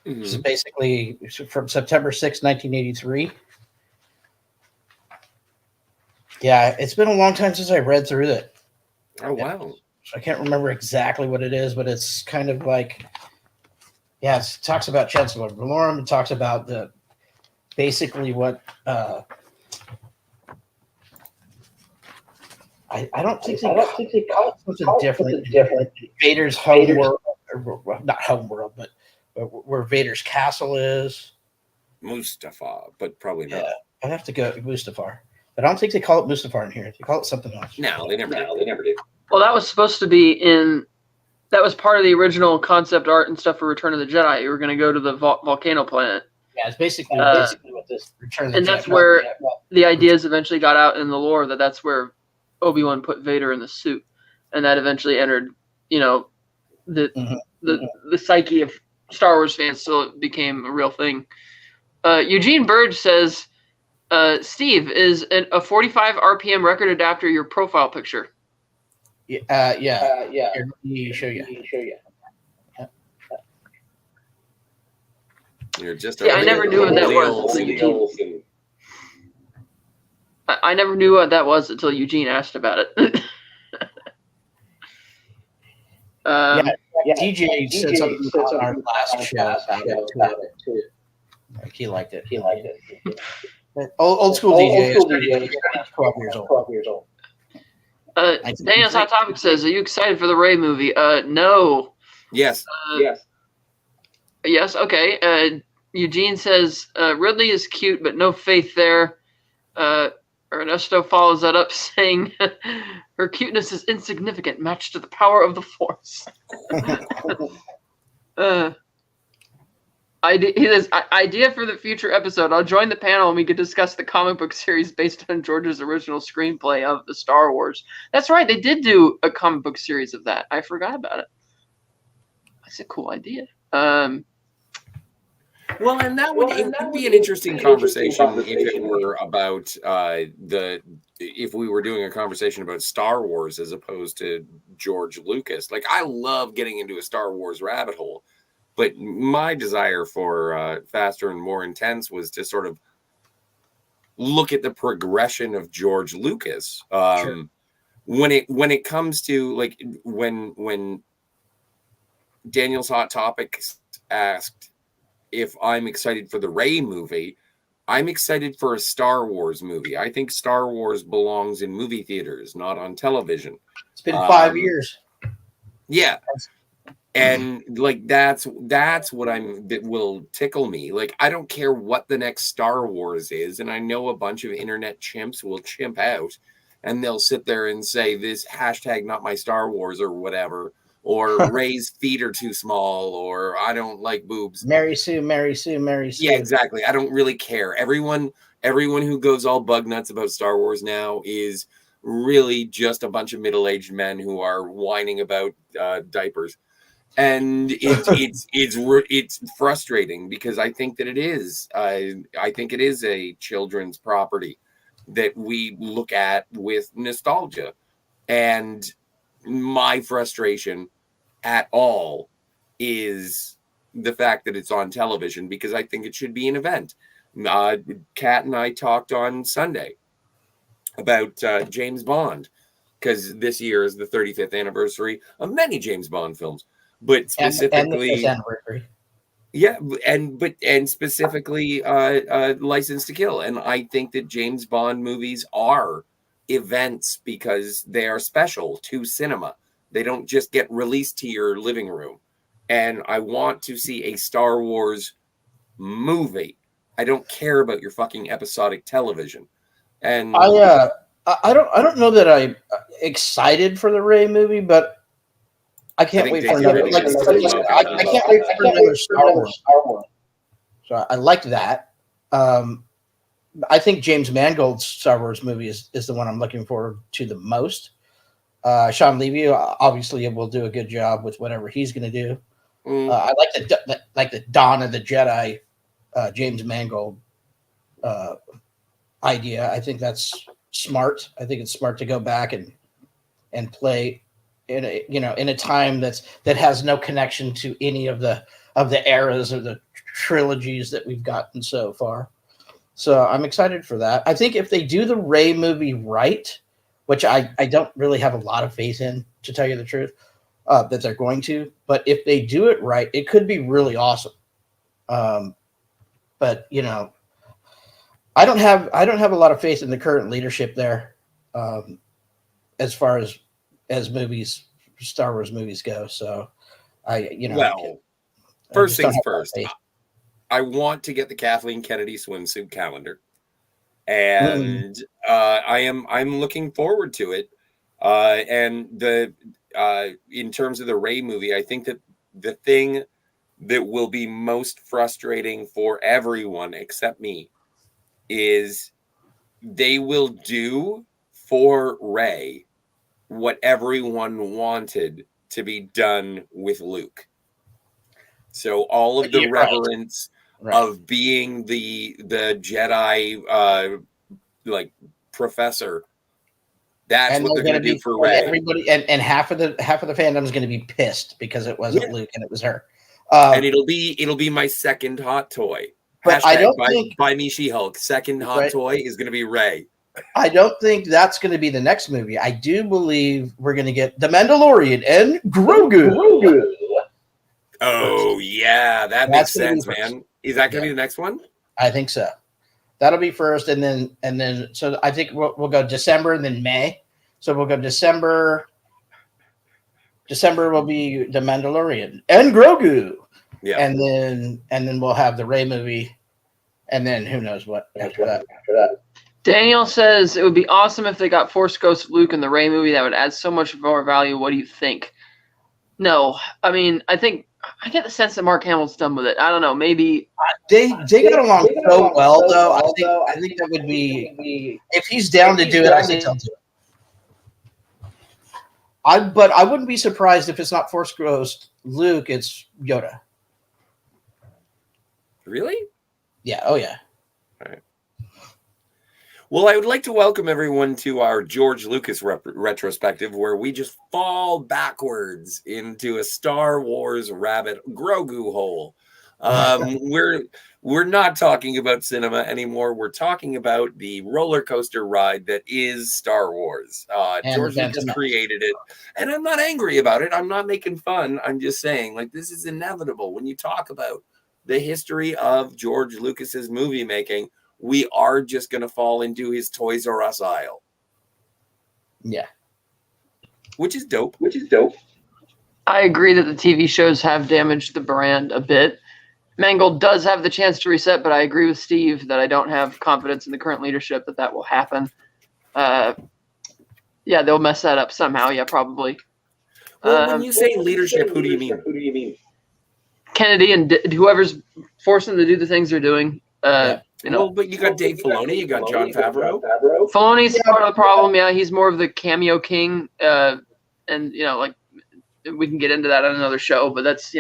Mm-hmm. This is basically from September 6, 1983. Yeah, it's been a long time since I read through it. Oh wow. I can't remember exactly what it is, but it's kind of like, yeah, it talks about Chancellor Valorum. It talks about basically what I don't think they call it something different. Vader's homeworld, not homeworld, but where Vader's castle is. Mustafar, but probably not. Yeah, I'd have to go Mustafar. But I don't think they call it Mustafar in here. They call it something else. No, they never do. Well, that was supposed to be that was part of the original concept art and stuff for Return of the Jedi. You were going to go to the volcano planet. Yeah, it's basically what this Return of the Jedi. And that's where the ideas eventually got out in the lore that's where Obi-Wan put Vader in the suit, and that eventually entered, the psyche of Star Wars fans, so it became a real thing. Eugene Burge says, Steve, is a 45 RPM record adapter your profile picture? Yeah. Here, let me show you. Yeah. You're just I never knew what that was. I never knew what that was until Eugene asked about it. DJ said something on our last show about it too. Like he liked it. Old school DJ. 12 years old. Daniel's Hot Topic says, "Are you excited for the Rey movie?" No. Yes. Yes. Okay. Eugene says Ridley is cute, but no faith there. Ernesto follows that up saying, "Her cuteness is insignificant, matched to the power of the Force." He says, "Idea for the future episode. I'll join the panel and we could discuss the comic book series based on George's original screenplay of the Star Wars." That's right. They did do a comic book series of that. I forgot about it. That's a cool idea. Well, and it would be an interesting conversation if it were about if we were doing a conversation about Star Wars as opposed to George Lucas. Like, I love getting into a Star Wars rabbit hole, but my desire for Faster and More Intense was to sort of look at the progression of George Lucas. Sure. When it comes to, like, when Daniel's Hot Topics asked if I'm excited for the Rey movie, I'm excited for a Star Wars movie. I think Star Wars belongs in movie theaters, not on television. It's been 5 years. Yeah. And like that's what that will tickle me. Like, I don't care what the next Star Wars is, and I know a bunch of internet chimps will chimp out and they'll sit there and say this hashtag not my Star Wars or whatever. Or Rey's feet are too small, or I don't like boobs. Mary Sue. Yeah, exactly. I don't really care. Everyone who goes all bug nuts about Star Wars now is really just a bunch of middle-aged men who are whining about diapers, and it's frustrating because I think that it is. I think it is a children's property that we look at with nostalgia, and my frustration at all is the fact that it's on television, because I think it should be an event. Kat and I talked on Sunday about James Bond, because this year is the 35th anniversary of many James Bond films, but specifically, and specifically License to Kill. And I think that James Bond movies are events because they are special to cinema. They don't just get released to your living room. And I want to see a Star Wars movie. I don't care about your fucking episodic television. And I don't know that I'm excited for the Rey movie, but I can't wait for another. I can't wait for another Star Wars. So I like that. I think James Mangold's Star Wars movie is the one I'm looking forward to the most. Sean Levy obviously will do a good job with whatever he's going to do. I like the Dawn of the Jedi, James Mangold idea. I think that's smart. I think it's smart to go back and play in a time that has no connection to any of the eras or the trilogies that we've gotten so far. So I'm excited for that. I think if they do the Rey movie right, which I don't really have a lot of faith in, to tell you the truth, that they're going to, but if they do it right, it could be really awesome. But I don't have a lot of faith in the current leadership there, as far as movies, Star Wars movies go. So first things first. I want to get the Kathleen Kennedy swimsuit calendar, and I'm looking forward to it. And in terms of the Rey movie, I think that the thing that will be most frustrating for everyone except me is they will do for Rey what everyone wanted to be done with Luke. So all of the reverence of being the Jedi professor, that's what they're going to do for Rey. Everybody and half of the fandom is going to be pissed because it wasn't Luke and it was her. And it'll be my second hot toy. But I don't think buy me She-Hulk. Second hot toy is going to be Rey. I don't think that's going to be the next movie. I do believe we're going to get The Mandalorian and Grogu. Oh yeah, that makes sense, man. Is that going to be the next one? I think so. That'll be first, and then so I think we'll go December and then May. So we'll go December. December will be The Mandalorian and Grogu. Yeah, and then we'll have the Rey movie, and then who knows what after that. Daniel says it would be awesome if they got Force Ghost Luke in the Rey movie. That would add so much more value. What do you think? No, I mean I get the sense that Mark Hamill's done with it. I don't know. Maybe they got along so well, though. I think that would be if he's down to do it. I think he'll do it. But I wouldn't be surprised if it's not Force Ghost Luke. It's Yoda. Really? Yeah. Oh yeah. All right. Well, I would like to welcome everyone to our George Lucas retrospective, where we just fall backwards into a Star Wars rabbit Grogu hole. We're not talking about cinema anymore. We're talking about the roller coaster ride that is Star Wars. George Lucas created it, and I'm not angry about it. I'm not making fun. I'm just saying, this is inevitable when you talk about the history of George Lucas's movie making. We are just going to fall into his Toys R Us aisle. Yeah. Which is dope. I agree that the TV shows have damaged the brand a bit. Mangold does have the chance to reset, but I agree with Steve that I don't have confidence in the current leadership that will happen. Yeah, they'll mess that up somehow. Yeah, probably. Well, when you say leadership, who do you mean? Kennedy and whoever's forcing them to do the things they're doing. But you got Dave Filoni, you got Jon Favreau. Filoni's part of the problem. Yeah, he's more of the cameo king, and we can get into that on another show. But that's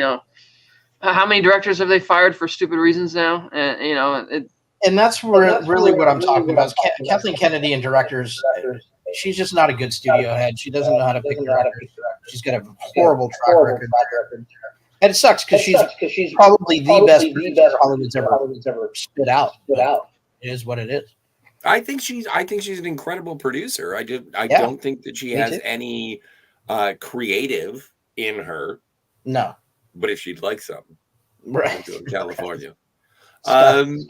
how many directors have they fired for stupid reasons now? And that's really what I'm talking about. Kathleen Kennedy and directors. She's just not a good studio head. She doesn't know how to pick directors. She's got a horrible track record. And it sucks because she's probably the best producer Hollywood's ever spit out. It is what it is. I think she's an incredible producer. I don't think that she has any creative in her. No. But if she'd like something, right, to California. Daniel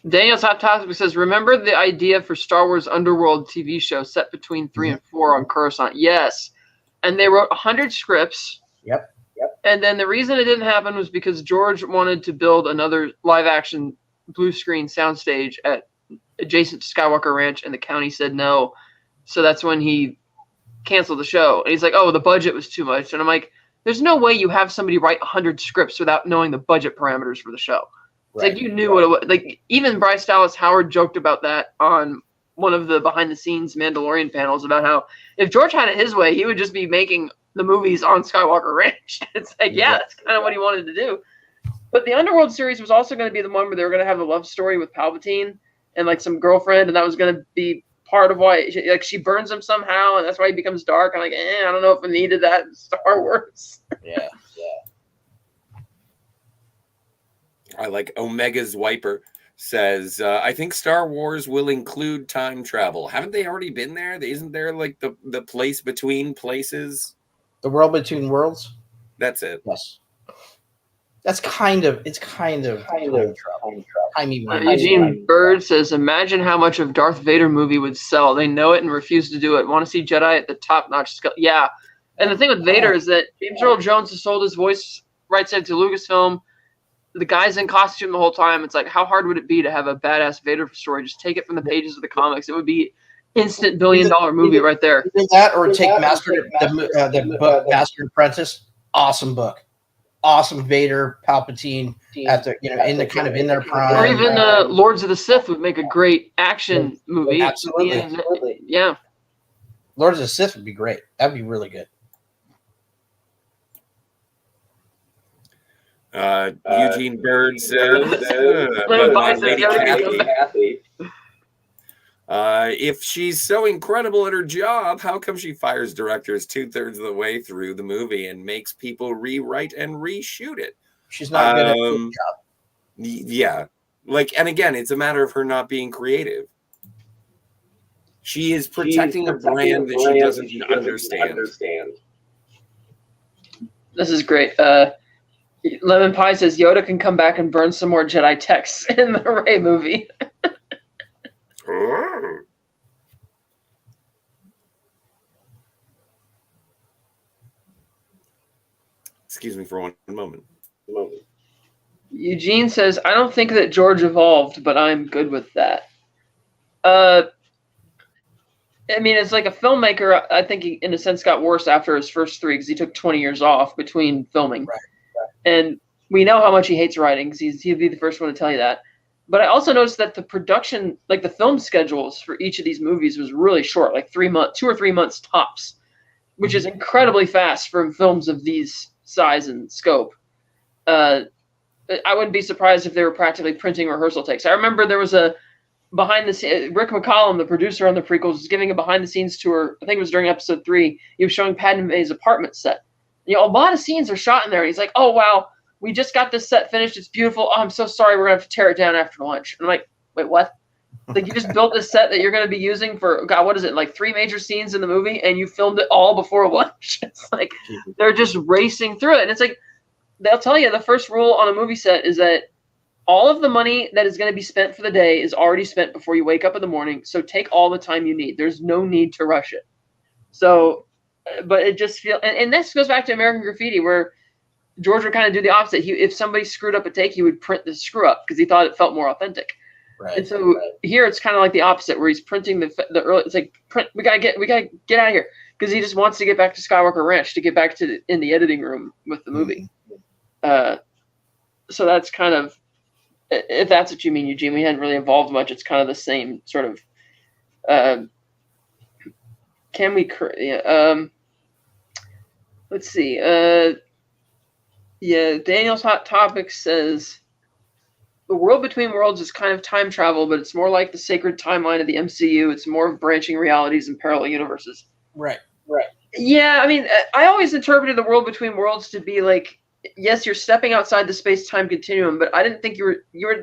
Daniel's Hot Topic says, remember the idea for Star Wars Underworld TV show set between 3 and 4 on Coruscant? Yes. And they wrote 100 scripts. Yep. And then the reason it didn't happen was because George wanted to build another live-action blue screen soundstage adjacent to Skywalker Ranch, and the county said no. So that's when he canceled the show. And he's like, oh, the budget was too much. And I'm like, there's no way you have somebody write 100 scripts without knowing the budget parameters for the show. It's like you knew what it was. Like, even Bryce Dallas Howard joked about that on one of the behind-the-scenes Mandalorian panels about how if George had it his way, he would just be making the movies on Skywalker Ranch. It's like, yeah, that's kind of what he wanted to do. But the Underworld series was also going to be the one where they were going to have a love story with Palpatine and, like, some girlfriend, and that was going to be part of why, like, she burns him somehow, and that's why he becomes dark. I'm like, I don't know if we needed that in Star Wars. Yeah. I like Omega's Wiper says, I think Star Wars will include time travel. Haven't they already been there? Isn't there like the place between places? The world between worlds? That's it. Yes. It's kind of time travel. Eugene Bird says, imagine how much of Darth Vader movie would sell. They know it and refuse to do it. Want to see Jedi at the top-notch scale? Yeah. And the thing with Vader is that James Earl Jones has sold his voice rights into Lucasfilm. The guy's in costume the whole time. It's like, how hard would it be to have a badass Vader story? Just take it from the pages of the comics. It would be instant billion-dollar movie right there. Either that or take the book Master and Apprentice. Awesome book. Awesome Vader, Palpatine at the in their prime. Or even Lords of the Sith would make a great action movie. Absolutely. Yeah. Lords of the Sith would be great. That'd be really good. Eugene Bird says, if she's so incredible at her job, how come she fires directors 2/3 of the way through the movie and makes people rewrite and reshoot it? She's not good at her job. Yeah. And again, it's a matter of her not being creative. She is protecting a brand that she doesn't understand. This is great. Lemon Pie says Yoda can come back and burn some more Jedi texts in the Rey movie. Excuse me for one moment. Eugene says, I don't think that George evolved, but I'm good with that. I mean, it's like a filmmaker, I think he, in a sense, got worse after his first 3 because he took 20 years off between filming. Right. And we know how much he hates writing because he'd be the first one to tell you that. But I also noticed that the production, like the film schedules for each of these movies was really short, like 3 months, 2 or 3 months tops, which is incredibly fast for films of these size and scope. I wouldn't be surprised if they were practically printing rehearsal takes. I remember there was a behind the scenes, Rick McCollum, the producer on the prequels, was giving a behind the scenes tour. I think it was during episode 3. He was showing Padme's apartment set. A lot of scenes are shot in there. He's like, oh, wow, we just got this set finished. It's beautiful. Oh, I'm so sorry. We're going to have to tear it down after lunch. And I'm like, wait, what? Like, you just built this set that you're going to be using for, God, what is it, like 3 major scenes in the movie, and you filmed it all before lunch. It's like they're just racing through it. And it's like, they'll tell you the first rule on a movie set is that all of the money that is going to be spent for the day is already spent before you wake up in the morning. So take all the time you need. There's no need to rush it. So, but it just feels, and this goes back to American Graffiti, where George would kind of do the opposite. If somebody screwed up a take, he would print the screw up because he thought it felt more authentic. Right. And so here it's kind of like the opposite, where he's printing the early. It's like we gotta get out of here because he just wants to get back to Skywalker Ranch, to get back to in the editing room with the movie. So that's kind of, if that's what you mean, Eugene. We hadn't really evolved much. It's kind of the same sort of. Let's see. Daniel's Hot Topic says the world between worlds is kind of time travel, but it's more like the sacred timeline of the MCU. It's more of branching realities and parallel universes. Right. Yeah, I mean, I always interpreted the world between worlds to be like, yes, you're stepping outside the space-time continuum, but I didn't think they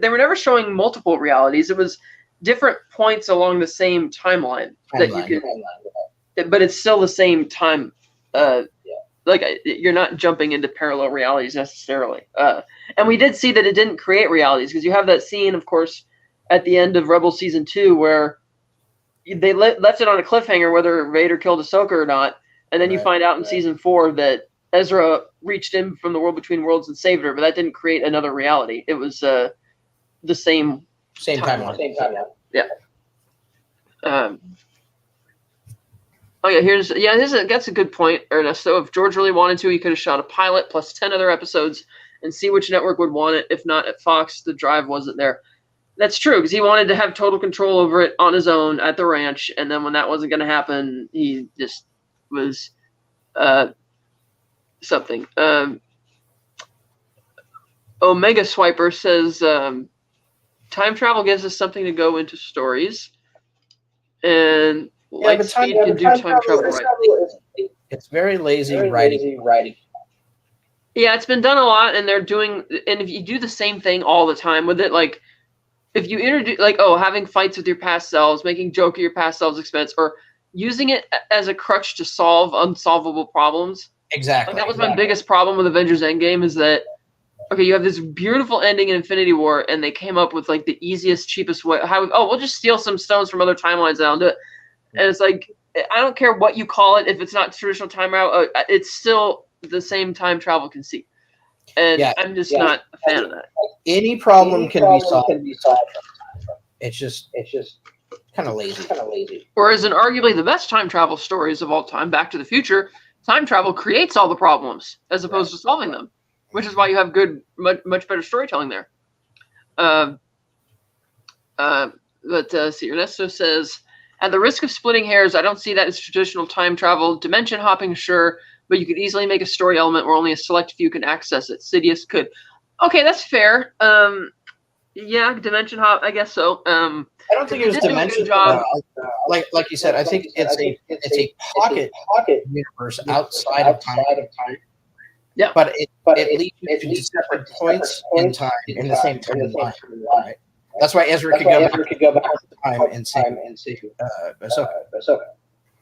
were never showing multiple realities. It was different points along the same timeline that you could, but it's still the same time. Like, you're not jumping into parallel realities necessarily. And we did see that it didn't create realities, because you have that scene, of course, at the end of Rebels Season 2 where they left it on a cliffhanger whether Vader killed Ahsoka or not, and then you find out in Season 4 that Ezra reached in from the world between worlds and saved her, but that didn't create another reality. It was the same timeline. Same timeline. Yeah. That's a good point, Ernesto. If George really wanted to, he could have shot a pilot plus 10 other episodes and see which network would want it. If not, at Fox, the drive wasn't there. That's true, because he wanted to have total control over it on his own at the ranch, and then when that wasn't going to happen, he just was something. Omega Swiper says, time travel gives us something to go into stories, and light speed can do time travel right. It's very lazy writing. Yeah, it's been done a lot, and if you do the same thing all the time with it, like if you introduce, like, having fights with your past selves, making joke at your past selves' expense, or using it as a crutch to solve unsolvable problems. Exactly. Like, that was my biggest problem with Avengers Endgame, is that, okay, you have this beautiful ending in Infinity War, and they came up with like the easiest, cheapest way. We'll just steal some stones from other timelines and I'll do it. And it's like, I don't care what you call it. If it's not traditional time travel, it's still the same time travel conceit. And I'm just not a fan of that. Any problem can be solved. It's just kind of lazy. Whereas in arguably the best time travel stories of all time, Back to the Future, time travel creates all the problems as opposed to solving them, which is why you have good, much better storytelling there. Ernesto says, at the risk of splitting hairs, I don't see that as traditional time travel. Dimension hopping, sure, but you could easily make a story element where only a select few can access it. Sidious could. Okay, that's fair. Dimension hop, I guess so. I don't think it was dimension. Like you said, I think it's a pocket universe outside of time. Yeah, but it leads you to separate points in time in the same timeline. Right? That's why Ezra could go back to time and see Ahsoka.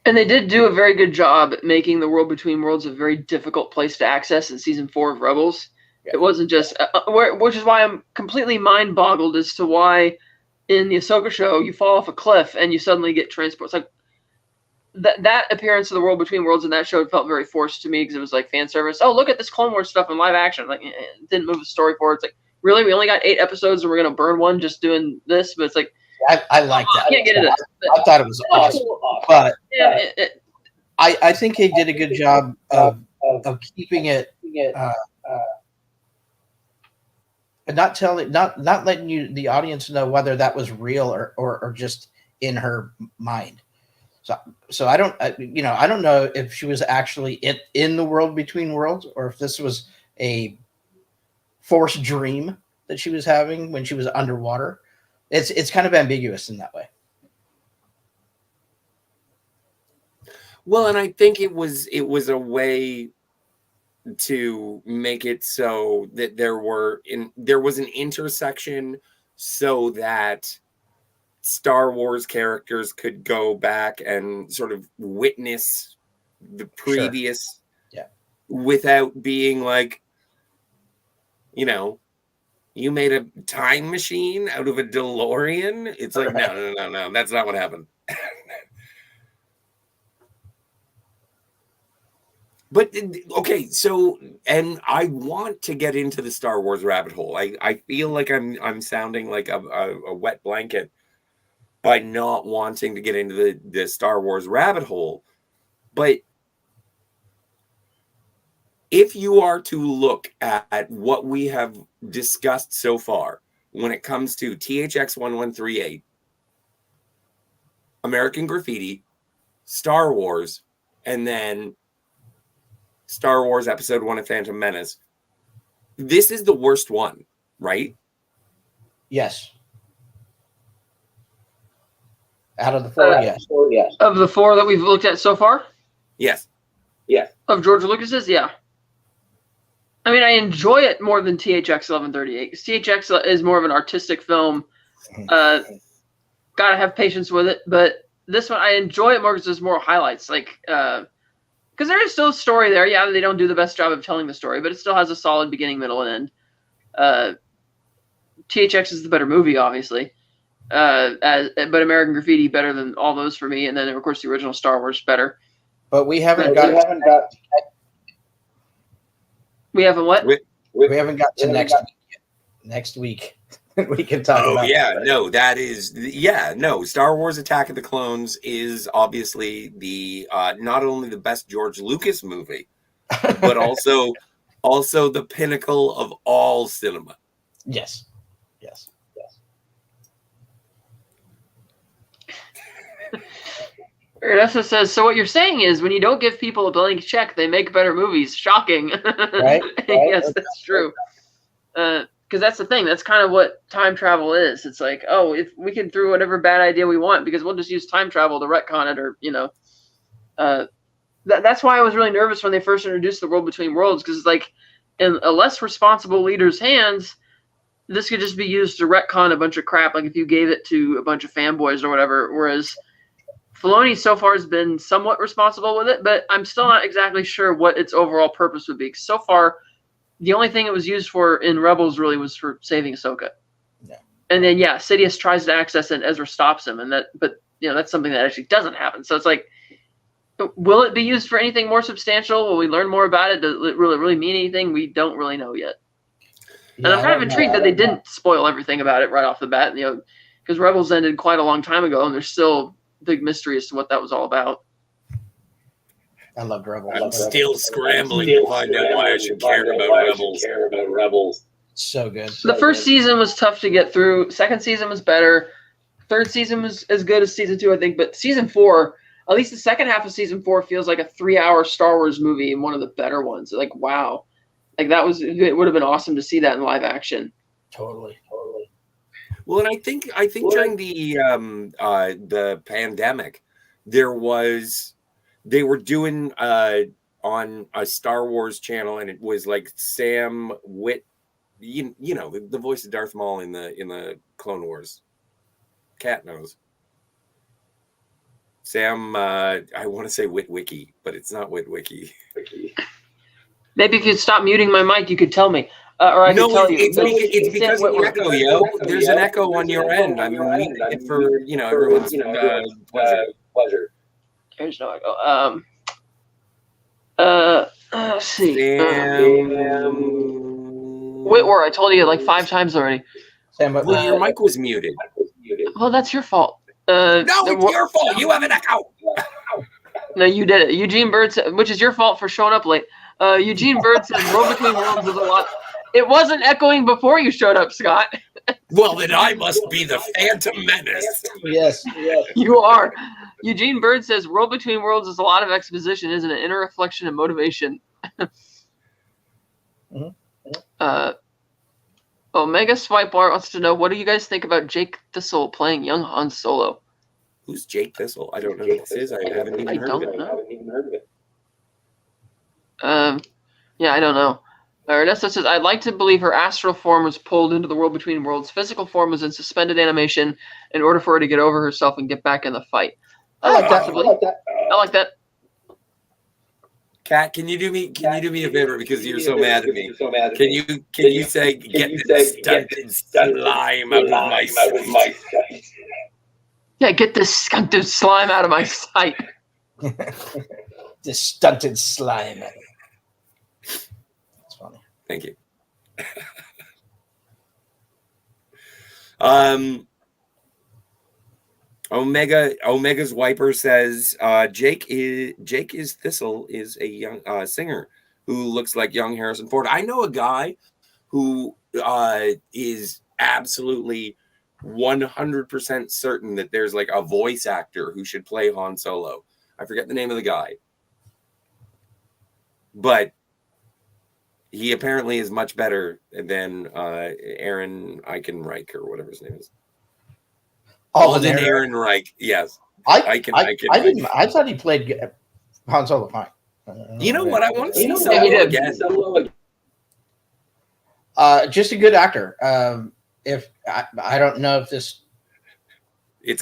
And they did do a very good job at making the world between worlds a very difficult place to access in Season 4 of Rebels. Yeah. It wasn't just which is why I'm completely mind boggled as to why in the Ahsoka show you fall off a cliff and you suddenly get transported. It's like that appearance of the world between worlds in that show felt very forced to me, because it was like fan service. Oh, look at this Clone Wars stuff in live action. Like, it didn't move the story forward. It's like, really, we only got 8 episodes and we're gonna burn one just doing this? But it's like, I like that. I can't get into that. I thought it was awesome, but I think he did a good job of keeping it. Not letting the audience know whether that was real or just in her mind. So I don't know if she was actually in the world between worlds, or if this was a forced dream that she was having when she was underwater. It's kind of ambiguous in that way. Well, and I think it was a way to make it so that there was an intersection so that Star Wars characters could go back and sort of witness the previous without being like, you made a time machine out of a DeLorean. It's like, no, that's not what happened. But okay, so, and I want to get into the Star Wars rabbit hole. I feel like I'm sounding like a wet blanket by not wanting to get into the Star Wars rabbit hole. But if you are to look at what we have discussed so far when it comes to THX 1138, American Graffiti, Star Wars, and then Star Wars Episode 1 of Phantom Menace, this is the worst one, right? Yes. Out of the 4, yes. Of the 4 that we've looked at so far? Yes. Of George Lucas's? Yeah. I mean, I enjoy it more than THX 1138. THX is more of an artistic film. Gotta have patience with it. But this one, I enjoy it more because there's more highlights. Like, because there is still a story there. Yeah, they don't do the best job of telling the story, but it still has a solid beginning, middle, and end. THX is the better movie, obviously. But American Graffiti better than all those for me, and then of course the original Star Wars better. But we haven't We haven't what? We haven't got to next week yet. Next week we can talk about. Oh yeah, no, that is Star Wars: Attack of the Clones is obviously the not only the best George Lucas movie, but also the pinnacle of all cinema. Yes. Ernesto says, so what you're saying is when you don't give people a blank check, they make better movies. Shocking. Right? Yes, that's true. Because that's the thing. That's kind of what time travel is. It's like, oh, if we can throw whatever bad idea we want because we'll just use time travel to retcon it, or, that's why I was really nervous when they first introduced the World Between Worlds, because it's like in a less responsible leader's hands, this could just be used to retcon a bunch of crap, like if you gave it to a bunch of fanboys or whatever, whereas Filoni so far has been somewhat responsible with it, but I'm still not exactly sure what its overall purpose would be. So far, the only thing it was used for in Rebels really was for saving Ahsoka. Yeah. And then, Sidious tries to access it and Ezra stops him, but that's something that actually doesn't happen. So it's like, will it be used for anything more substantial? Will we learn more about it? Does it really mean anything? We don't really know yet. And I'm kind of intrigued that they didn't spoil everything about it right off the bat, because Rebels ended quite a long time ago, and there's still big mystery as to what that was all about. I loved Rebels. I'm still scrambling to find out why I should care about Rebels. So good. The first season was tough to get through. Second season was better. Third season was as good as season 2, I think. But season 4, at least the second half of season 4, feels like a 3-hour Star Wars movie and one of the better ones. Like, wow. Like, it would have been awesome to see that in live action. Totally. Well, and I think during the pandemic, they were doing on a Star Wars channel, and it was like Sam Witt, the voice of Darth Maul in the Clone Wars. Cat knows. Sam, I want to say Witwicky, but it's not Witwicky. Maybe if you'd stop muting my mic, you could tell me. Or I could tell you. It's because of the echo, yo. There's an echo on your end. I'm muting it for, everyone's pleasure. There's no echo. Let's see. Whitwer, I told you like 5 times already. Sam, well, your mic was muted. Well, that's your fault. No, it's your fault. You have an echo. No, you did it. Eugene Bird, which is your fault for showing up late. Eugene Bird says World Between Worlds is a lot. It wasn't echoing before you showed up, Scott. Well, then I must be the Phantom Menace. Yes. You are. Eugene Bird says World Between Worlds is a lot of exposition, isn't it? Inner reflection and motivation. Omega Swipe Bar wants to know, what do you guys think about Jake Thistle playing young Han Solo? Who's Jake Thistle? I don't know who this is. I haven't even heard of it. Yeah, I don't know. Ernesto says, I'd like to believe her astral form was pulled into the World Between Worlds. Physical form was in suspended animation in order for her to get over herself and get back in the fight. I like that. Kat, can you do me a favor, because you're so mad at me? Can you say get this stunted slime out of my sight? Yeah, get this stunted slime out of my sight. This stunted slime. That's funny. Thank you. Omega's Wiper says Jake is Thistle is a young singer who looks like young Harrison Ford. I know a guy who is absolutely 100% certain that there's like a voice actor who should play Han Solo. I forget the name of the guy, but he apparently is much better than Aaron Eichenreich or whatever his name is. Alden Ehrenreich, yes. I thought he played Han Solo fine. You know what? I want to see Solo again. Just a good actor. If I don't know if this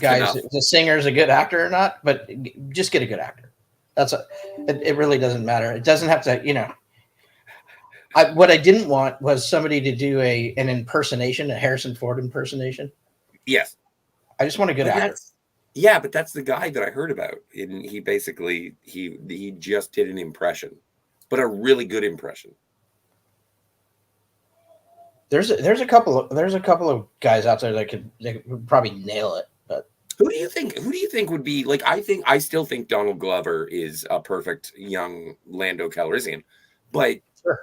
guy's the singer's a good actor or not, but just get a good actor. It really doesn't matter. It doesn't have to, what I didn't want was somebody to do an impersonation, a Harrison Ford impersonation. Yes. I just want a good actor. Yeah, but that's the guy that I heard about. And he basically he just did an impression, but a really good impression. There's a couple of guys out there that could probably nail it. But who do you think would be like? I still think Donald Glover is a perfect young Lando Calrissian, but sure.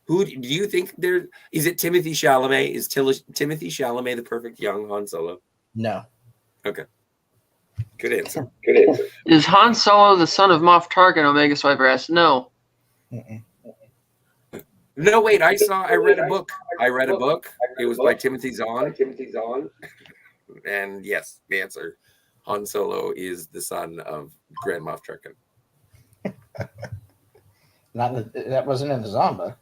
Who do you think there is? It Timothy Chalamet? Is Timothy Chalamet the perfect young Han Solo? No. Okay. Good answer. Is Han Solo the son of Moff Tarkin? Omega Swiper asks. No. Mm-mm. No, wait. I read a book. It was by Timothy Zahn. And yes, the answer. Han Solo is the son of Grand Moff Tarkin. That wasn't in the Zomba.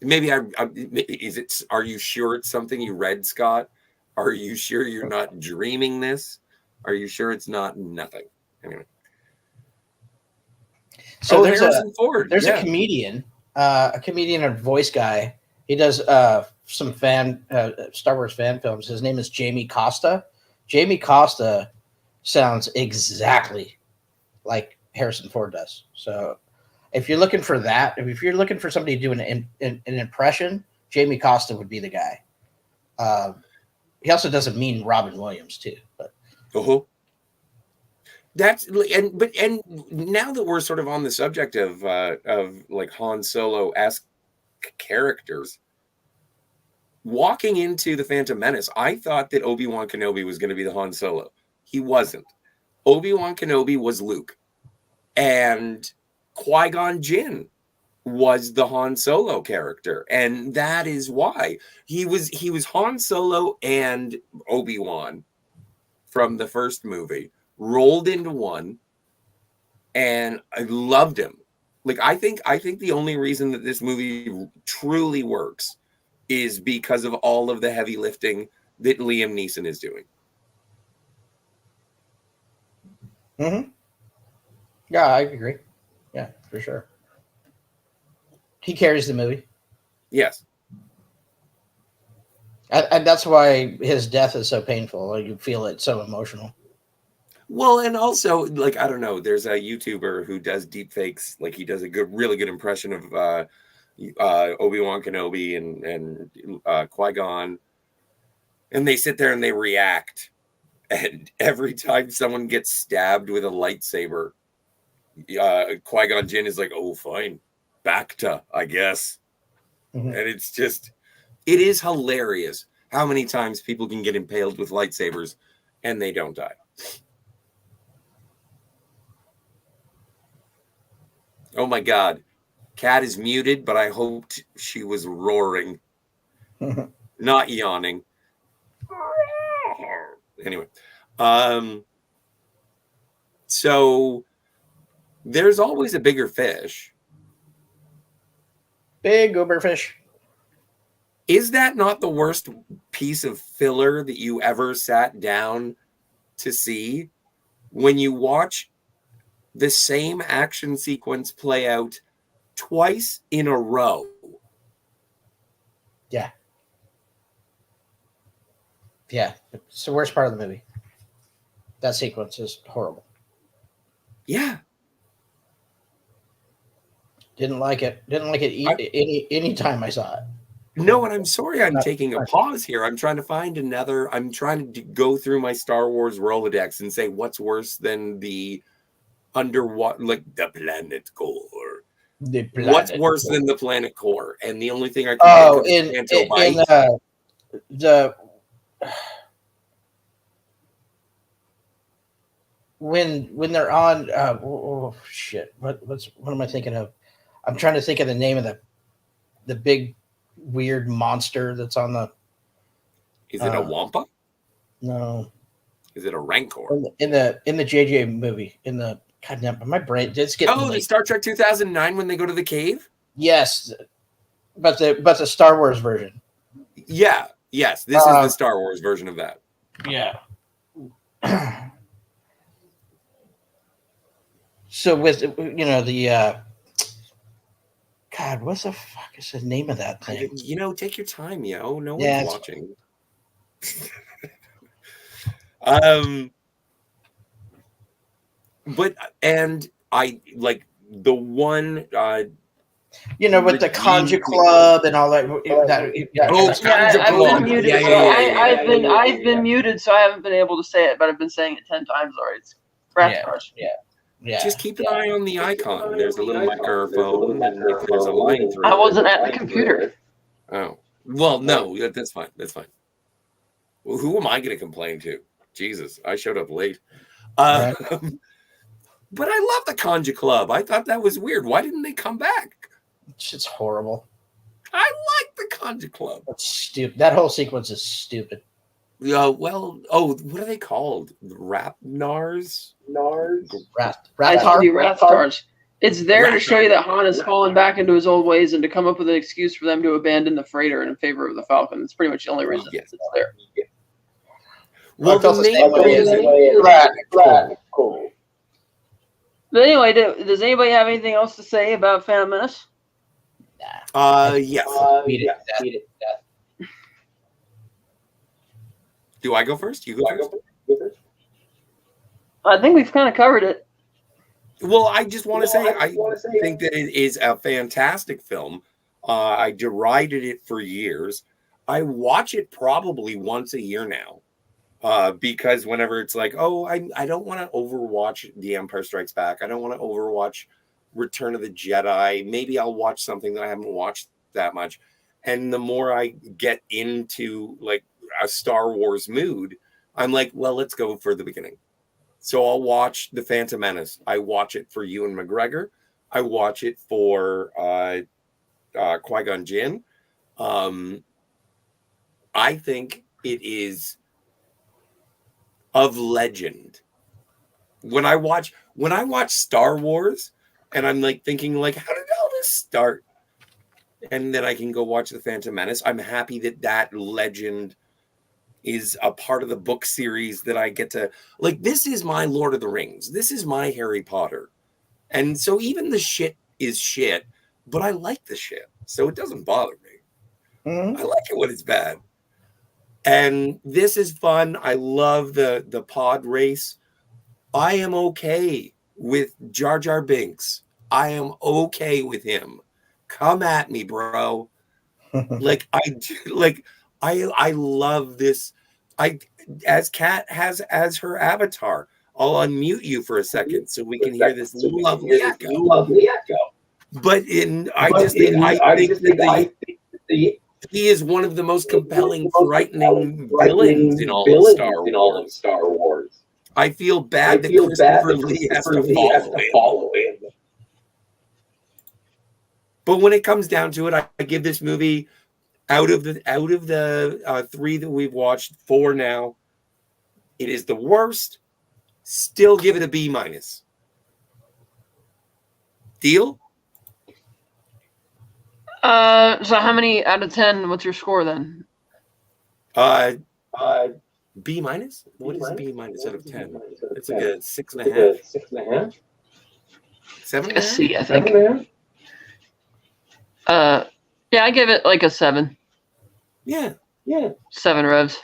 Maybe is it? Are you sure it's something you read, Scott? Are you sure you're not dreaming this? Are you sure it's not nothing? Anyway. So there's Harrison Ford. There's a comedian and voice guy. He does some Star Wars fan films. His name is Jamie Costa. Jamie Costa sounds exactly like Harrison Ford does. So if you're looking for that, if you're looking for somebody to do an impression, Jamie Costa would be the guy. He also does a mean Robin Williams too. But that's and now that we're sort of on the subject of like Han Solo-esque characters, walking into the Phantom Menace, I thought that Obi-Wan Kenobi was going to be the Han Solo. He wasn't. Obi-Wan Kenobi was Luke, and Qui-Gon Jinn was the Han Solo character, and that is why he was Han Solo and Obi-Wan from the first movie rolled into one, and I loved him. Like I think the only reason that this movie truly works is because of all of the heavy lifting that Liam Neeson is doing. Mm-hmm. Yeah, I agree. Yeah, for sure. He carries the movie. Yes. And that's why his death is so painful. Like you feel it so emotional. Well, and also, like, I don't know, there's a YouTuber who does deep fakes. Like he does a really good impression of Obi-Wan Kenobi and Qui-Gon. And they sit there and they react. And every time someone gets stabbed with a lightsaber, Qui-Gon Jinn is like, oh, fine. Bacta, I guess. Mm-hmm. And it's just, it is hilarious how many times people can get impaled with lightsabers and they don't die. Oh my God. Kat is muted, but I hoped she was roaring, not yawning. Anyway. So there's always a bigger fish. Big uber fish. Is that not the worst piece of filler that you ever sat down to see? When you watch the same action sequence play out twice in a row. Yeah. Yeah. It's the worst part of the movie. That sequence is horrible. Yeah. Didn't like it. Any time I saw it. No, and I'm sorry I'm taking a pause here. I'm trying to find another. I'm trying to go through my Star Wars Rolodex and say what's worse than the underwater, like the planet core. What's worse than the planet core? And the only thing I can think of is when they're on shit. What am I thinking of? I'm trying to think of the name of the big weird monster that's on the. Is it a Wampa? No. Is it a Rancor? In the JJ movie, in the goddamn my brain just getting. Oh, the Star Trek 2009 when they go to the cave. Yes, but the Star Wars version. Yeah. Yes, this is the Star Wars version of that. Yeah. So with the God, what the fuck is the name of that thing? Take your time, yo. No one's watching. But and I like the one with the Conja Club and all that. I've been muted. I've been muted, so I haven't been able to say it, but I've been saying it 10 times already. It's Ratcars. Yeah. Just keep an eye on the icon. There's a little microphone, and if there's a line through. I wasn't at the computer. Oh well, no, that's fine. That's fine. Well, who am I going to complain to? Jesus, I showed up late. Right. But I love the Conja Club. I thought that was weird. Why didn't they come back? It's horrible. I like the Conja Club. That's stupid. That whole sequence is stupid. What are they called? Rapnars? Rathtars. It's there to show you that Han has fallen back into his old ways and to come up with an excuse for them to abandon the freighter in favor of the Falcon. That's pretty much the only reason it's there. Well, the main reason cool. But anyway, does anybody have anything else to say about Phantom Menace? Yes. Beat it. Do I go first? You go first? I think we've kind of covered it. Well, I just want to say, I think that it is a fantastic film. I derided it for years. I watch it probably once a year now. Because whenever it's like, I don't want to overwatch The Empire Strikes Back. I don't want to overwatch Return of the Jedi. Maybe I'll watch something that I haven't watched that much. And the more I get into like a Star Wars mood, I'm like, well, let's go for the beginning. So I'll watch The Phantom Menace. I watch it for Ewan McGregor. I watch it for Qui-Gon Jinn. I think it is of legend. When I watch Star Wars and I'm like thinking like, how did all this start? And then I can go watch The Phantom Menace. I'm happy that legend is a part of the book series that I get to like. This is my Lord of the Rings. This is my Harry Potter. And so even the shit is shit, but I like the shit. So it doesn't bother me. Mm-hmm. I like it when it's bad. And this is fun. I love the pod race. I am okay with Jar Jar Binks. I am okay with him. Come at me, bro. I love this. As Kat has as her avatar. I'll unmute you for a second so we can hear this lovely echo. But I think he is one of the most compelling, frightening villains in all of Star Wars. I feel bad that Christopher Lee has to follow him. But when it comes down to it, I give this movie out of the 3 that we've watched, 4 now. It is the worst. Still give it a B-. Deal? So how many out of 10? What's your score then? B-. What is B- out of 10? It's like a 6.5. 6.5. 7.5? A C, I think. Yeah, I give it like a 7. Yeah. 7 revs.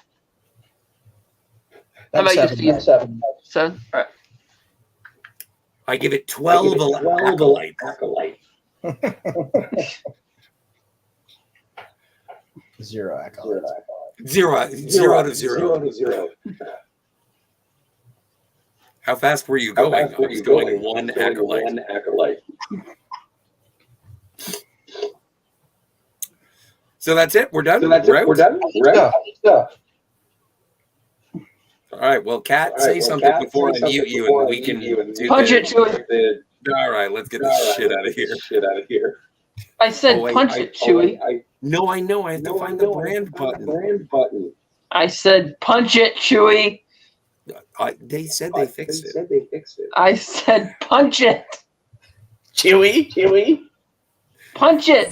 How about you, Steve? 7. All right. I give it 12 acolyte. 0 acolyte. 0 out of 0. How fast were you going? I was going 1 acolyte. So that's it. We're done. We're done. All right. Well, Kat, say something before I mute you, and we can do punch it to it. All right. Let's get this shit out of here. I said punch it, Chewie. No, I know. I have to find the brand button. I said punch it, Chewie. They said they fixed it. I said punch it. Chewie. Punch it.